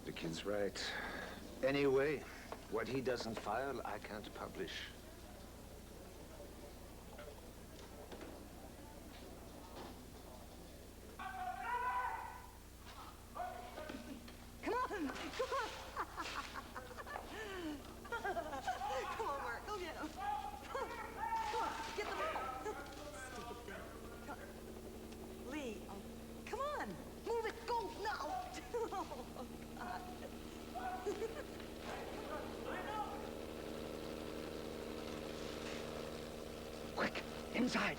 The kid's right. Anyway, what he doesn't file, I can't publish. Come on! Come on, Mark. Go get him. Come on, get the ball. Stupid thing. Come on. Lee, come on. Move it. Go now. Oh, God. Quick, inside.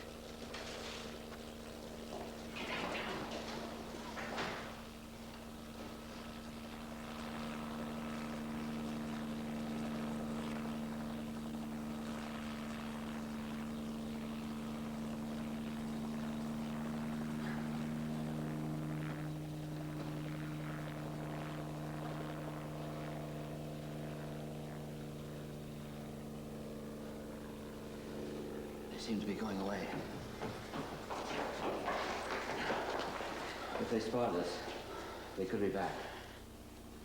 seem to be going away. If they spot us, they could be back.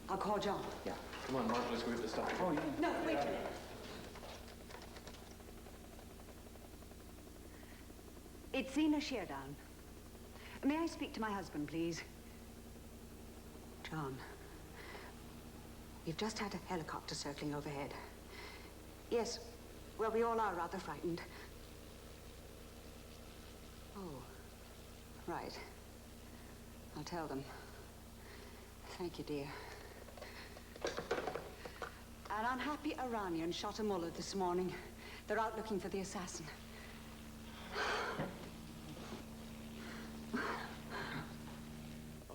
I'll call John. Yeah. Come on, Mark, let's go get the stuff. Oh, yeah. No, wait a minute. It's Zena Sheardown. May I speak to my husband, please? John, we've just had a helicopter circling overhead. Yes, well, we all are rather frightened. Oh, right. I'll tell them. Thank you, dear. An unhappy Iranian shot a mullah this morning. They're out looking for the assassin.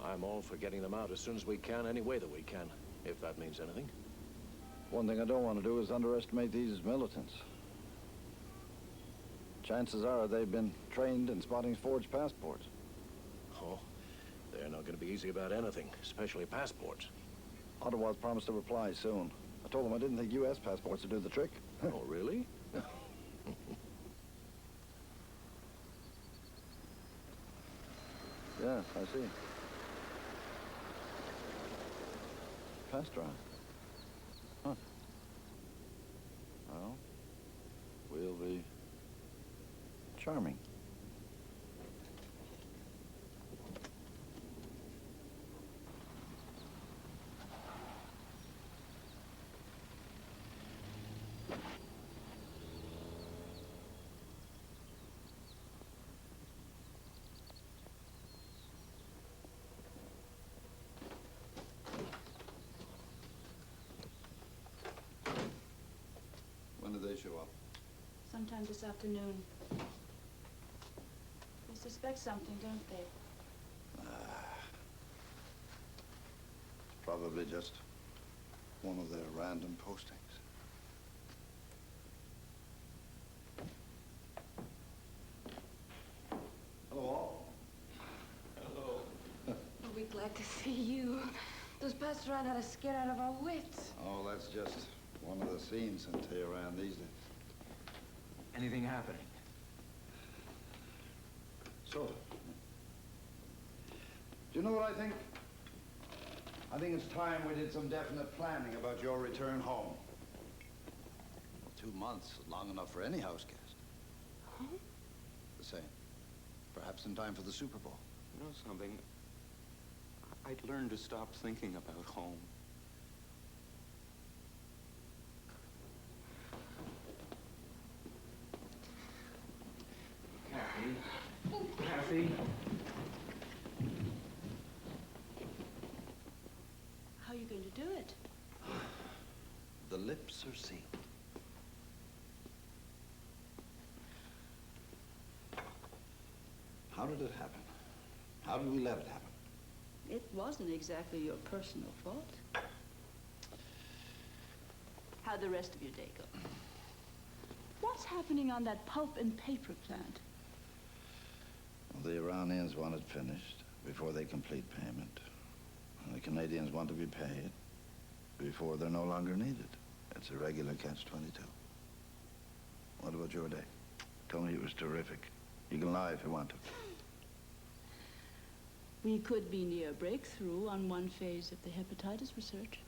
I'm all for getting them out as soon as we can, any way that we can, if that means anything. One thing I don't want to do is underestimate these militants. Chances are they've been trained in spotting forged passports. Oh, they're not going to be easy about anything, especially passports. Ottawa's promised to reply soon. I told them I didn't think U.S. passports would do the trick. Oh, really? Yeah, I see. Pass drive. Huh. Well, we'll be charming. When did they show up? Sometime this afternoon. They suspect something, don't they? Probably just one of their random postings. Hello, all. Hello. We'll be glad to see you. Those Pastoran had us scared out of our wits. Oh, that's just one of the scenes in Tehran these days. Anything happening? Sort of. Do you know what I think? I think it's time we did some definite planning about your return home. Well, 2 months is long enough for any house guest. Huh? The same. Perhaps in time for the Super Bowl. You know something? I'd learned to stop thinking about home. Kathy? How are you going to do it? The lips are sealed. How did it happen? How did we let it happen? It wasn't exactly your personal fault. How'd the rest of your day go? What's happening on that pulp and paper plant? Well, the Iranians want it finished before they complete payment. And the Canadians want to be paid before they're no longer needed. It's a regular catch-22. What about your day? Tell me it was terrific. You can lie if you want to. We could be near breakthrough on one phase of the hepatitis research.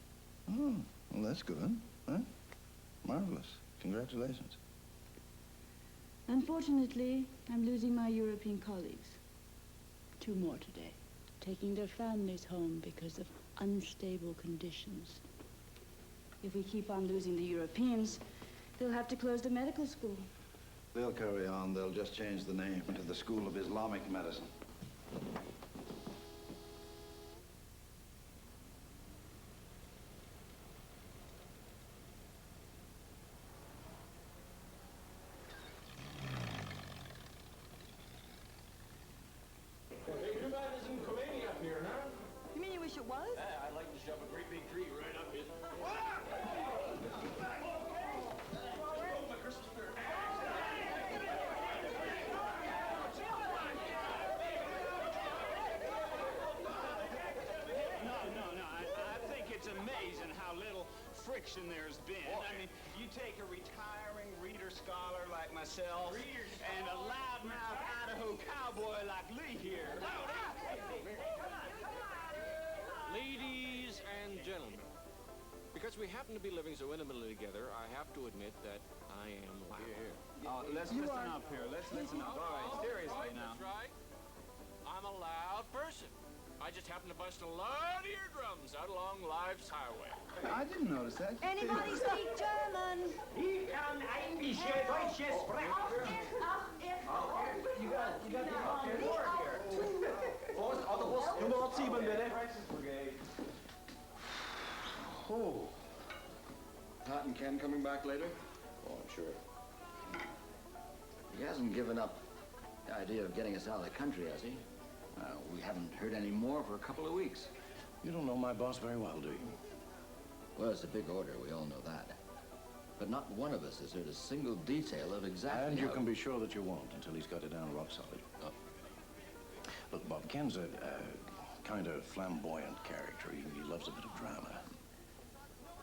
Oh, well, that's good, huh? Marvelous. Congratulations. Unfortunately, I'm losing my European colleagues. 2 more today, taking their families home because of unstable conditions. If we keep on losing the Europeans, they'll have to close the medical school. They'll carry on. They'll just change the name to the School of Islamic Medicine. You mean you wish it was? Yeah, I'd like to shove a great big tree right up his... No. I think it's amazing how little friction there's been. I mean, you take a retiring reader scholar like myself, and a loudmouth Idaho cowboy like Lee here. Ladies and gentlemen, because we happen to be living so intimately together, I have to admit that I am loud. Let's listen up here. Let's listen up. All right, seriously now. That's right. I'm a loud person. I just happen to bust a lot of eardrums out along life's highway. I didn't notice that. Anybody speak German? Ich kann ein bisschen Deutsch sprechen. You got the work here. Forst, Autobus, Nummer 7, bitte. Oh. Pat and Ken coming back later? Oh, I'm sure. He hasn't given up the idea of getting us out of the country, has he? We haven't heard any more for a couple of weeks. You don't know my boss very well, do you? Well, it's a big order, we all know that. But not one of us has heard a single detail of exactly And you how... can be sure that you won't until he's got it down rock solid. Oh. Look, Bob, Ken's a kind of flamboyant character. He loves a bit of drama.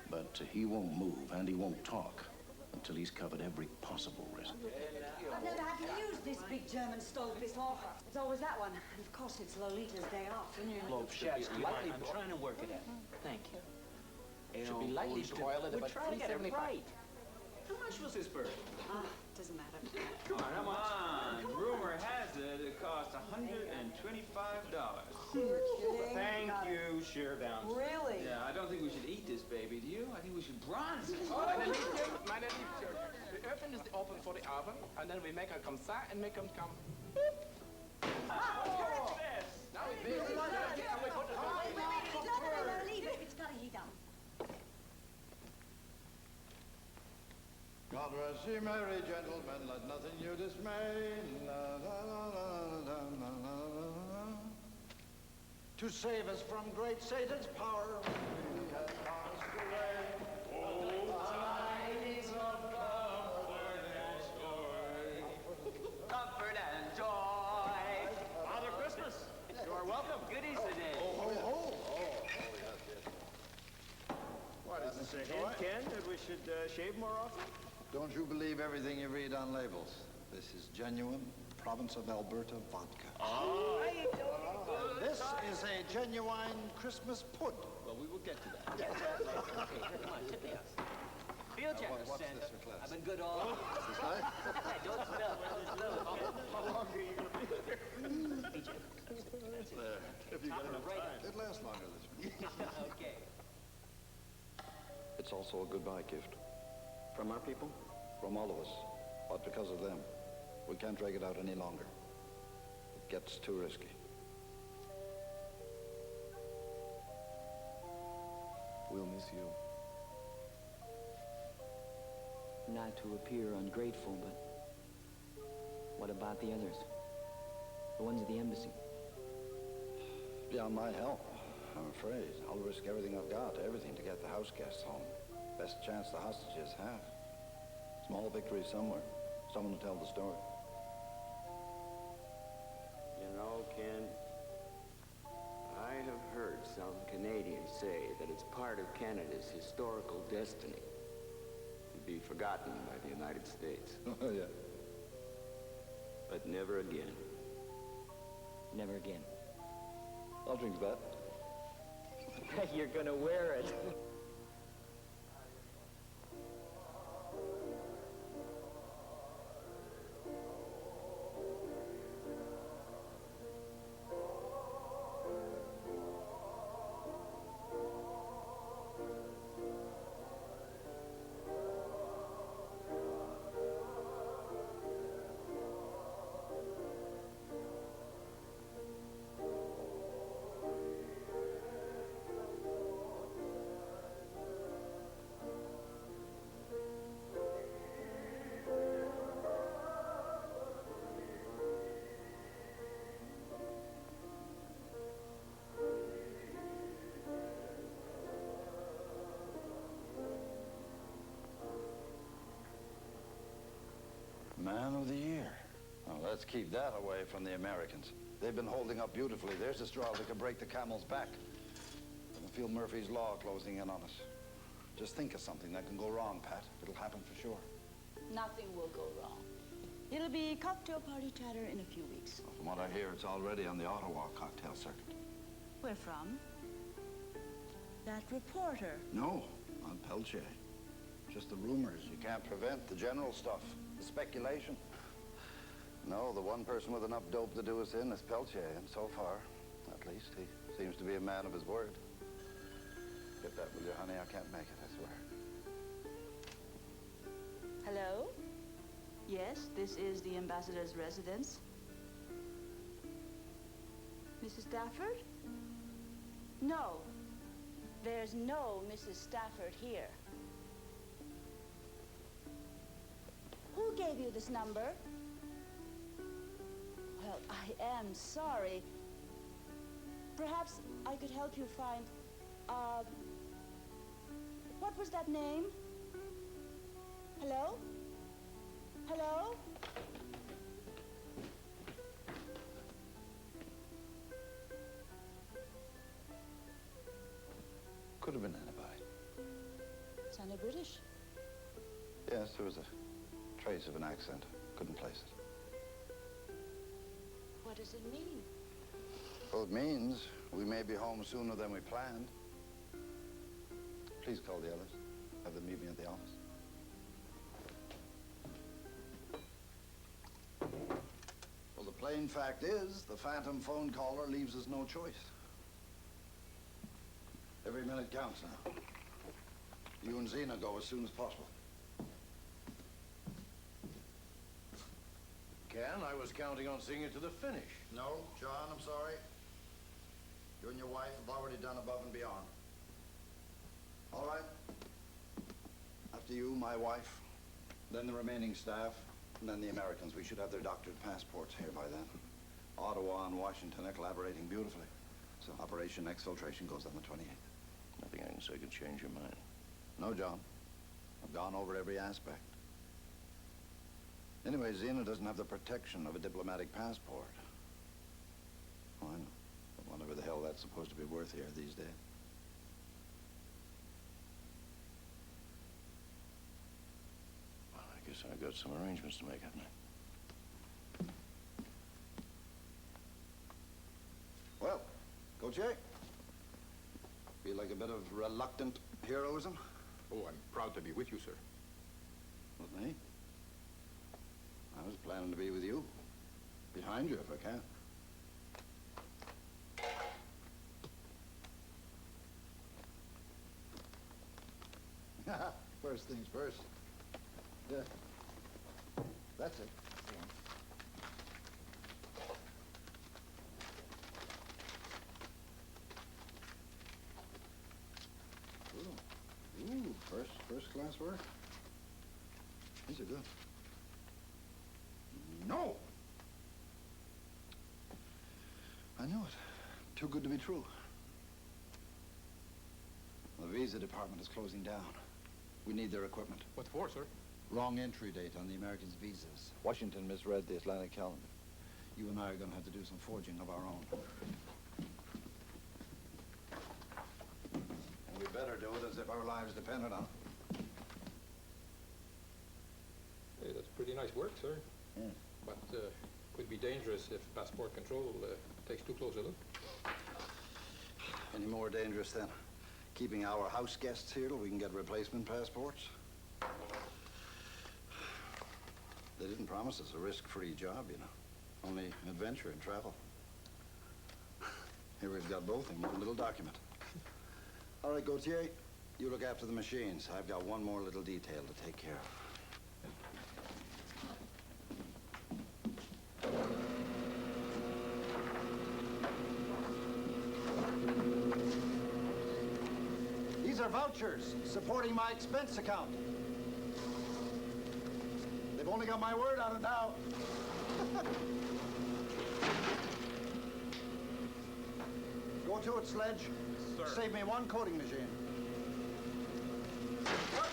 But he won't move and he won't talk until he's covered every possible risk. I've never had to use this big German stove before. It's always that one. And of course, it's Lolita's day off. Loaf sheds, lightly. I'm trying to work it out. Thank you. It should be lightly broiled at about 375. How much was this bird? Doesn't matter. Come on. Rumor has it cost $125. Thank you, Sheardown. Really? Yeah, I don't think we should eat this baby, do you? I think we should bronze it. Meine Liebchen, the oven is open for the oven, and then we make a comme ça and make them come. Now we bake it, and we put it on. No, leave it. It's got to heat up. God rest ye merry gentlemen, let nothing you dismay. La, la, la, la, la, la, la, la. To save us from great Satan's power, we have caused to reign. Oh, tidings of comfort and joy. Comfort and joy. Father Christmas, you are welcome. Goodies today. Oh, ho, ho. What is this, a hint, Ken, that we should shave more often? Don't you believe everything you read on labels. This is genuine province of Alberta vodka. Oh. This is a genuine Christmas pud. Well, we will get to that. Yes, okay, here, come on, tip me up. Feel generous, What's Santa. this for class? I've been good all along. Is this right? Don't smell. How long are you going to be there? Be generous. There. If you get enough time. It lasts longer this week. Okay. It's also a goodbye gift. From our people? From all of us. But because of them, we can't drag it out any longer. It gets too risky. We'll miss you. Not to appear ungrateful, but what about the others? The ones at the embassy? Beyond my help, I'm afraid. I'll risk everything I've got, everything to get the house guests home. Best chance the hostages have. Small victory somewhere. Someone to tell the story. You know, Ken, I have heard some Canadians say that it's part of Canada's historical destiny to be forgotten by the United States. Oh, yeah. But never again. Never again. I'll drink to that. You're gonna wear it. Man of the Year. Well, let's keep that away from the Americans. They've been holding up beautifully. There's the straw that could break the camel's back. I can feel Murphy's Law closing in on us. Just think of something that can go wrong, Pat. It'll happen for sure. Nothing will go wrong. It'll be cocktail party chatter in a few weeks. Well, from what I hear, it's already on the Ottawa cocktail circuit. Where from? That reporter. No, not Peltier. Just the rumors. You can't prevent the general stuff, the speculation. No, the one person with enough dope to do us in is Peltier, and so far, at least, he seems to be a man of his word. Get that, will you, honey? I can't make it, I swear. Hello? Yes, this is the ambassador's residence. Mrs. Stafford? No. There's no Mrs. Stafford here. Who gave you this number? Well, I am sorry. Perhaps I could help you find, what was that name? Hello? Hello? Could have been anybody. Sounded British. Yes, there was a trace of an accent. Couldn't place it. What does it mean? Well, it means we may be home sooner than we planned. Please call the others. Have them meet me at the office. Well, the plain fact is, the phantom phone caller leaves us no choice. Every minute counts now. You and Zena go as soon as possible. Ken, I was counting on seeing you to the finish. No, John, I'm sorry. You and your wife have already done above and beyond. All right. After you, my wife, then the remaining staff, and then the Americans. We should have their doctored passports here by then. Ottawa and Washington are collaborating beautifully. So Operation Exfiltration goes on the 28th. Nothing I can say can change your mind. No, John. I've gone over every aspect. Anyway, Zena doesn't have the protection of a diplomatic passport. Oh, I know. But whatever the hell that's supposed to be worth here these days. Well, I guess I've got some arrangements to make, haven't I? Well, Gautier, feel like a bit of reluctant heroism? Oh, I'm proud to be with you, sir. With me? I was planning to be with you. Behind you, if I can. First things first. Yeah. That's it. Ooh, first class work. These are good. No! I knew it. Too good to be true. The visa department is closing down. We need their equipment. What for, sir? Wrong entry date on the Americans' visas. Washington misread the Atlantic calendar. You and I are going to have to do some forging of our own. And we better do it as if our lives depended on it. Hey, that's pretty nice work, sir. Yeah. But could be dangerous if passport control takes too close a look. Any more dangerous than keeping our house guests here till we can get replacement passports? They didn't promise us a risk-free job, you know. Only adventure and travel. Here we've got both in one little document. All right, Gautier, you look after the machines. I've got one more little detail to take care of. These are vouchers supporting my expense account. They've only got my word on it now. Go to it, Sledge. Sir. Save me one coding machine. What?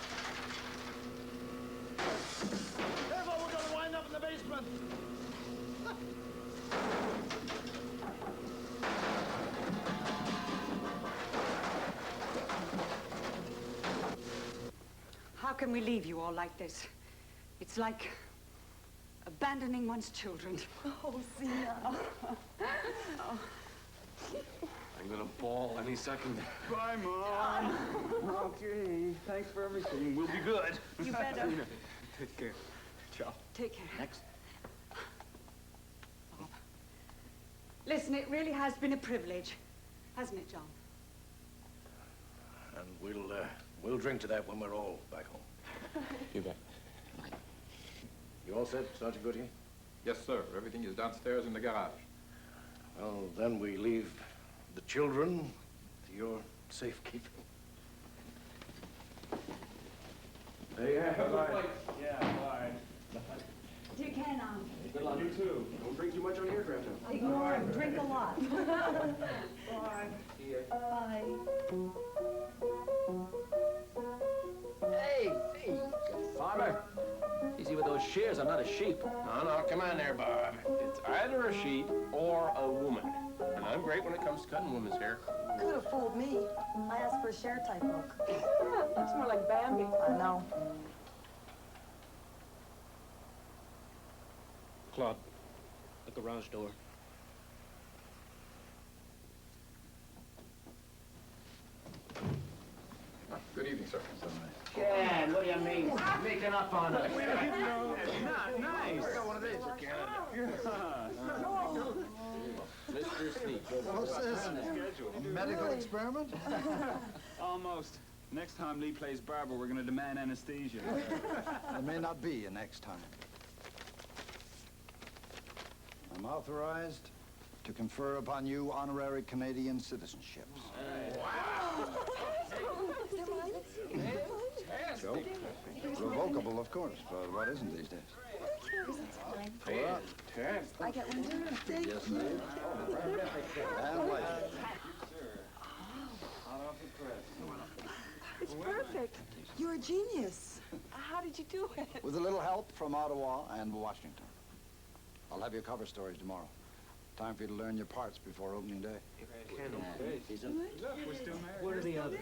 Careful, we're going to wind up in the basement. How can we leave you all like this? It's like abandoning one's children. Oh, Zena. Oh. I'm gonna bawl any second. Bye, Mom. Okay, thanks for everything. We'll be good. You better. Take care. Ciao. Take care. Next. Bob. Listen, it really has been a privilege, hasn't it, John? And we'll drink to that when we're all back home. You bet. You all set, Sergeant Goodyear? Yes, sir. Everything is downstairs in the garage. Well, then we leave the children to your safekeeping. Hey, have a good flight. Yeah, bye. You can, Good luck. You too. Don't drink too much on the aircraft now. Ignore him. Drink a lot. Bye. See ya. Bye. Hey, farmer. Easy with those shears. I'm not a sheep. No, come on there, Bob. It's either a sheep or a woman. And I'm great when it comes to cutting women's hair. Could have fooled me. I asked for a share type look. Looks more like Bambi. I know. Claude, the garage door. Good evening, sir. Ken, what do you mean? Making up on us. Not nice. I got one of these for Canada. Mr. Sneak. What's this? A medical experiment? Almost. Next time Lee plays barber, we're gonna demand anesthesia. There may not be a next time. I'm authorized to confer upon you honorary Canadian citizenships. So, revocable, of course, but what isn't these days? I get one too. Thank Yes, you. And later. Hot off the press. It's perfect. You're a genius. How did you do it? With a little help from Ottawa and Washington. I'll have your cover stories tomorrow. Time for you to learn your parts before opening day. He's a... Look, we're still married. Where are the others?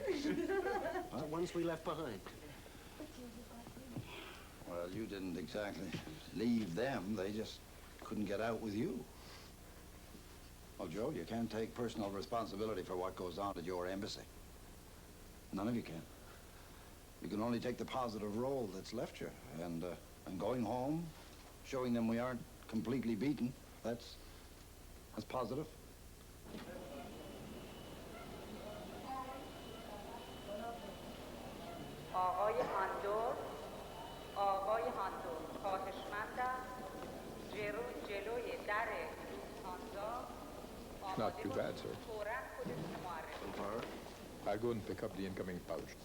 The ones we left behind. Well, you didn't exactly leave them. They just couldn't get out with you. Well, Joe, you can't take personal responsibility for what goes on at your embassy. None of you can. You can only take the positive role that's left you. And going home, showing them we aren't completely beaten, that's positive. آقای هاندور خواهشمندم جلوی در لوفتانزا Not too bad, sir. فوراً خودتون معرفی I'll go and pick up the incoming pouch.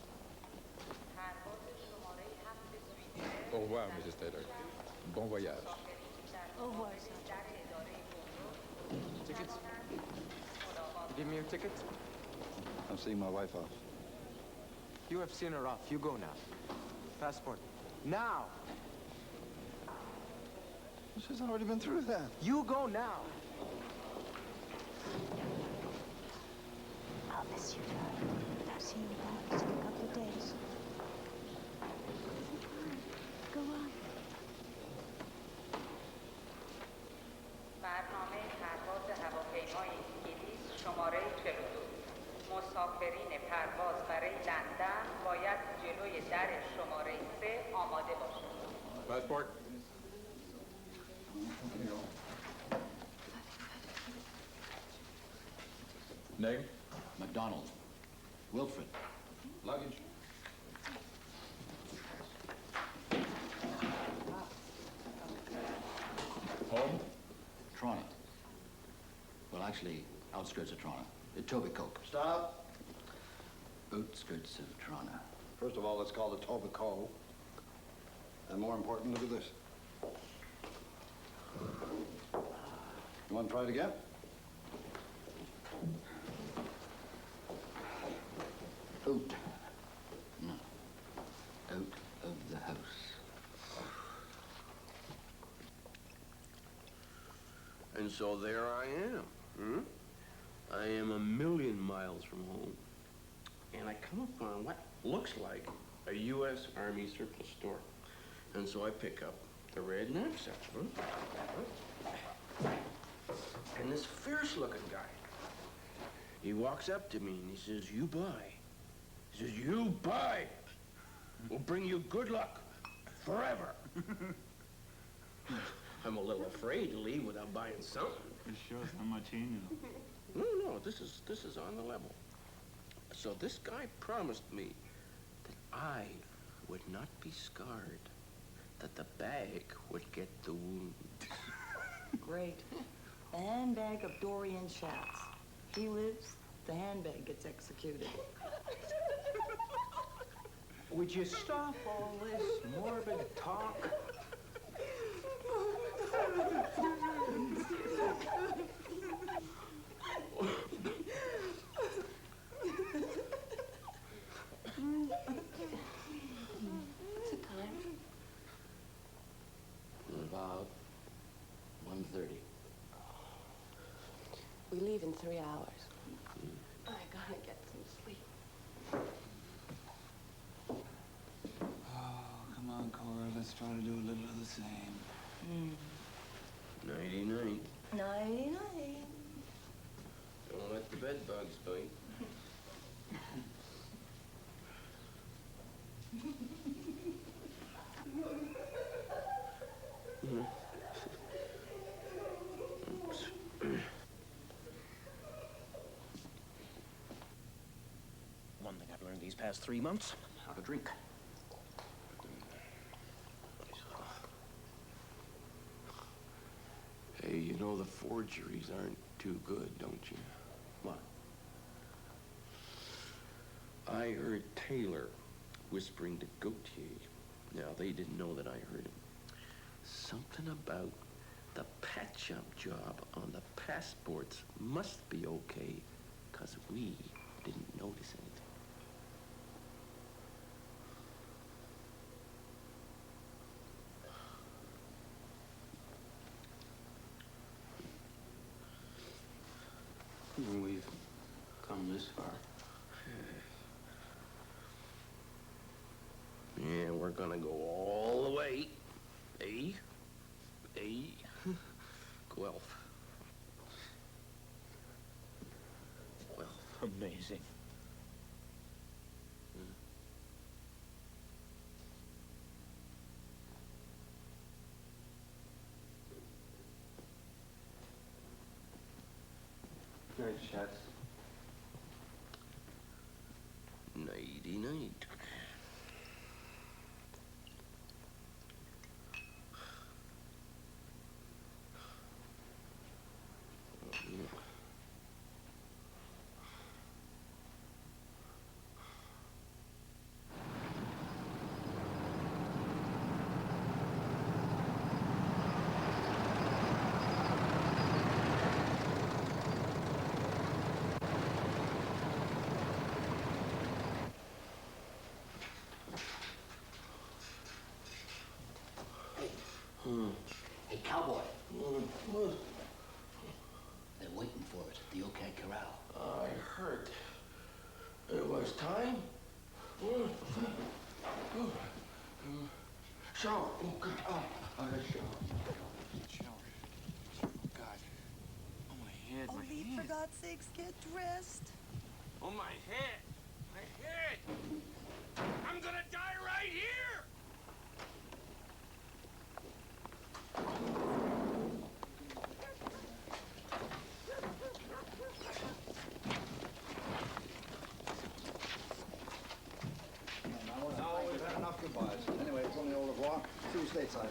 پرواز شماره 7 سویدن Au revoir, Mrs. Taylor. Bon voyage. Au revoir. Tickets? Give me your ticket. I'm seeing my wife off. You have seen her off. You go now. Passport. Now! She's already been through that. You go now. I'll miss you, darling. I'll see you back in a couple of days. Go on. برنامه پرواز هواپیمای انگلیس شماره 42 مسافرین پرواز برای لندن باید جلوی در شماره 3 آماده باشند. Passport. Name? McDonald. Wilfred. Luggage. Home? Toronto. Well, actually, outskirts of Toronto. Etobicoke. Stop. Outskirts of Toronto. First of all, let's call it Etobicoke. And more important, look at this. You want to try it again? Out. No. Out of the house. And so there I am. I am a million miles from home. And I come upon what looks like a U.S. Army surplus store. And so I pick up the red knapsack. And this fierce-looking guy, he walks up to me and he says, "You buy." He says, "You buy. Will bring you good luck forever." I'm a little afraid to leave without buying something. It shows how much he knew. No, this is on the level. So this guy promised me that I would not be scarred, that the bag would get the wound. Great. The handbag of Dorian Schatz. He lives, the handbag gets executed. Would you stop all this morbid talk? What's the time? About 1:30. We leave in 3 hours. I gotta get some sleep. Oh, come on, Cora. Let's try to do a little of the same. Nighty-night. Nighty-night. Don't let the bed bugs bite. One thing I've learned these past 3 months, how to drink. Hey, you know the forgeries aren't too good, don't you? What? I heard Taylor whispering to Gautier. Now, they didn't know that I heard him. Something about the patch-up job on the passports must be okay, because we didn't notice anything. We've come this far. Yeah, we're gonna go all the way. Guelph. Amazing. Night, Schatz. Nighty-night. Hey, cowboy. They're waiting for us at the OK Corral. I heard it was time. Shower. Oh, God. Oh, I got shower. Oh, God. Oh, my head, my Lee, head. for God's sakes, get dressed. Oh, my head. My head. I'm gonna die right here. Now we've had enough goodbyes. Anyway, it's only au revoir. See you stateside.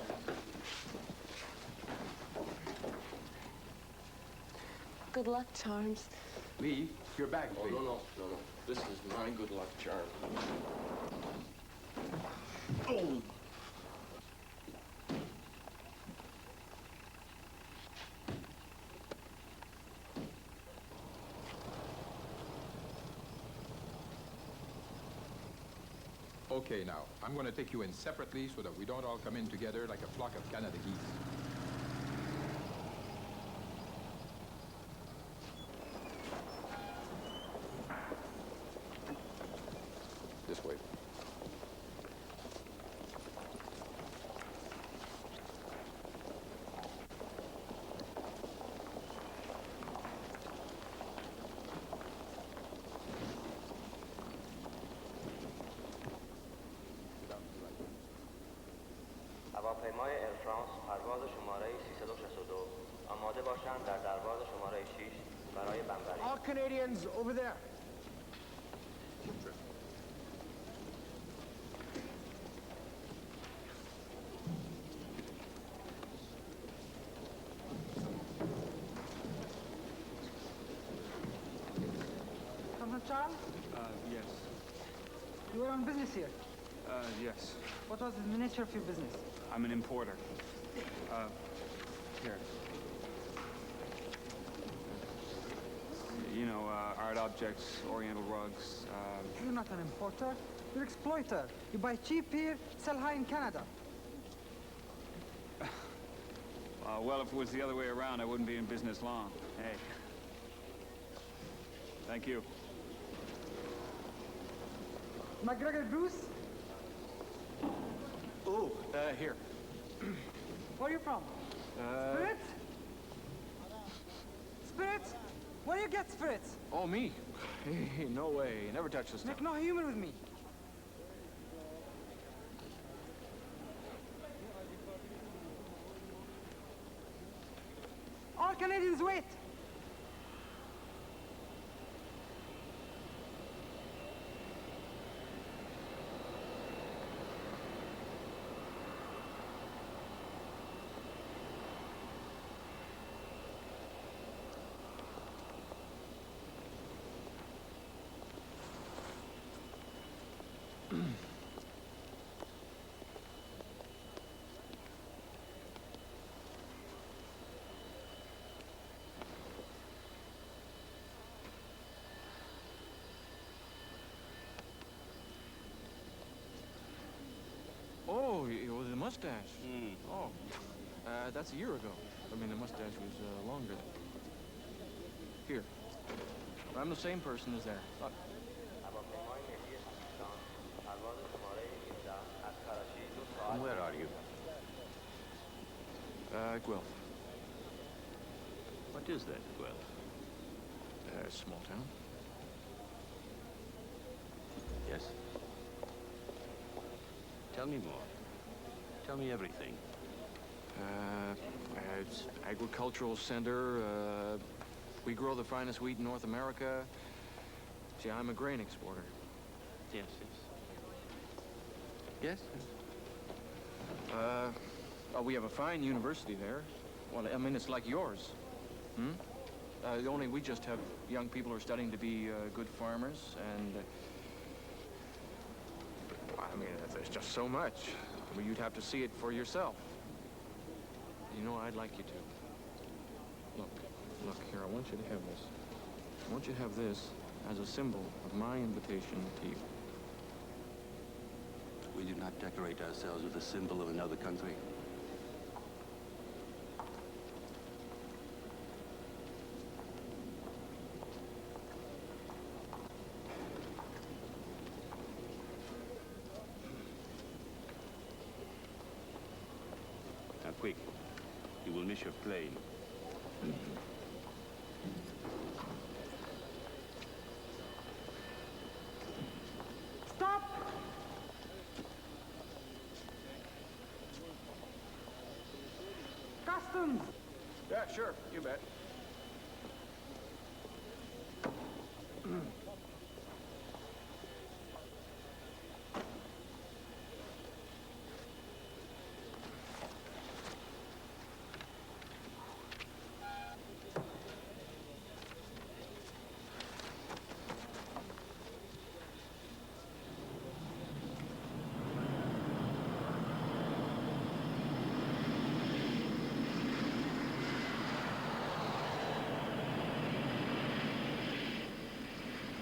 Good luck, Charms. Lee, your bag, please. No. This is my good luck charm. Oh! Okay, now, I'm going to take you in separately so that we don't all come in together like a flock of Canada geese. This way. هواپیمای ایر فرانس پرواز شماره 362 آماده باشند در درواز شماره 6 برای بمبری. All Canadians over there. Colonel Charles, Yes. you were on business here. Yes. What was the nature of your business? I'm an importer. Here. You know, art objects, oriental rugs. You're not an importer. You're an exploiter. You buy cheap here, sell high in Canada. Well, if it was the other way around, I wouldn't be in business long. Hey. Thank you. McGregor Bruce, Oh, here. where are you from? Spirits? Spirits? Where do you get spirits? Oh, me? Hey, no way. Never touch this stuff. Make no humor with me. All Canadians wait. Oh, the mustache. Oh, that's a year ago. I mean, the mustache was longer then. Here. I'm the same person as there. Look. هواپیمای ملی سیستان پرواز شماره 17 از کراشی 2 ساعت. And where are you? Guelph. What is that, Guelph? Small town. Yes? Tell me more. Tell me everything. It's agricultural center. We grow the finest wheat in North America. See, I'm a grain exporter. Yes, yes. Yes? Oh, we have a fine university there. Well, I mean, it's like yours. Only we just have young people who are studying to be good farmers, and I mean, there's just so much. I mean, you'd have to see it for yourself. You know, I'd like you to. Look here, I want you to have this. I want you to have this as a symbol of my invitation to you. We do not decorate ourselves with the symbol of another country. Now, quick. You will miss your plane. Stop! Customs! Yeah, sure. You bet.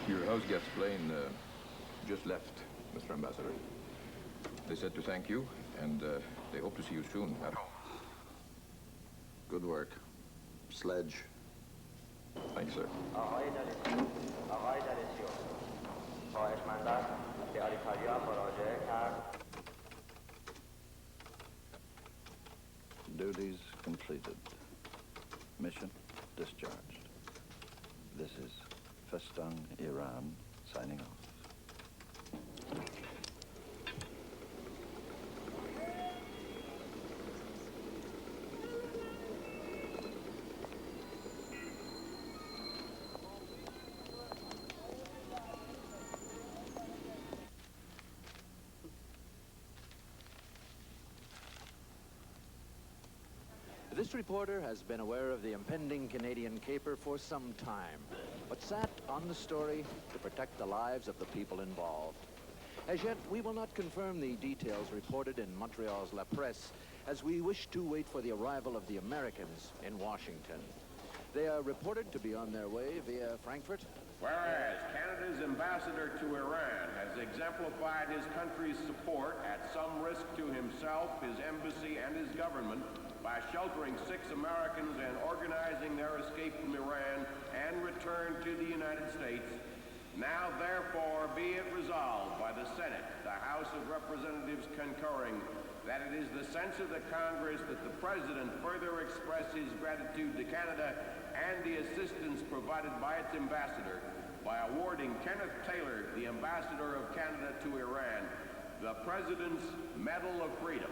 Your house guest plane just left, Mr. Ambassador. They said to thank you, and they hope to see you soon at home. Good work. Sledge. Thank you, sir. آقای دلیسیو خواهشمند است به آلیتالیا مراجعه کرد. Duties completed. Mission discharged. This is Festung, Iran, signing off. This reporter has been aware of the impending Canadian caper for some time, but sat on the story to protect the lives of the people involved. As yet, we will not confirm the details reported in Montreal's La Presse, as we wish to wait for the arrival of the Americans in Washington. They are reported to be on their way via Frankfurt. Whereas Canada's ambassador to Iran has exemplified his country's support at some risk to himself, his embassy, and his government by sheltering 6 Americans and organizing their escape from Iran and return to the United States, now therefore be it resolved by the Senate, the House of Representatives concurring, that it is the sense of the Congress that the President further express his gratitude to Canada and the assistance provided by its ambassador by awarding Kenneth Taylor, the ambassador of Canada to Iran, the President's Medal of Freedom.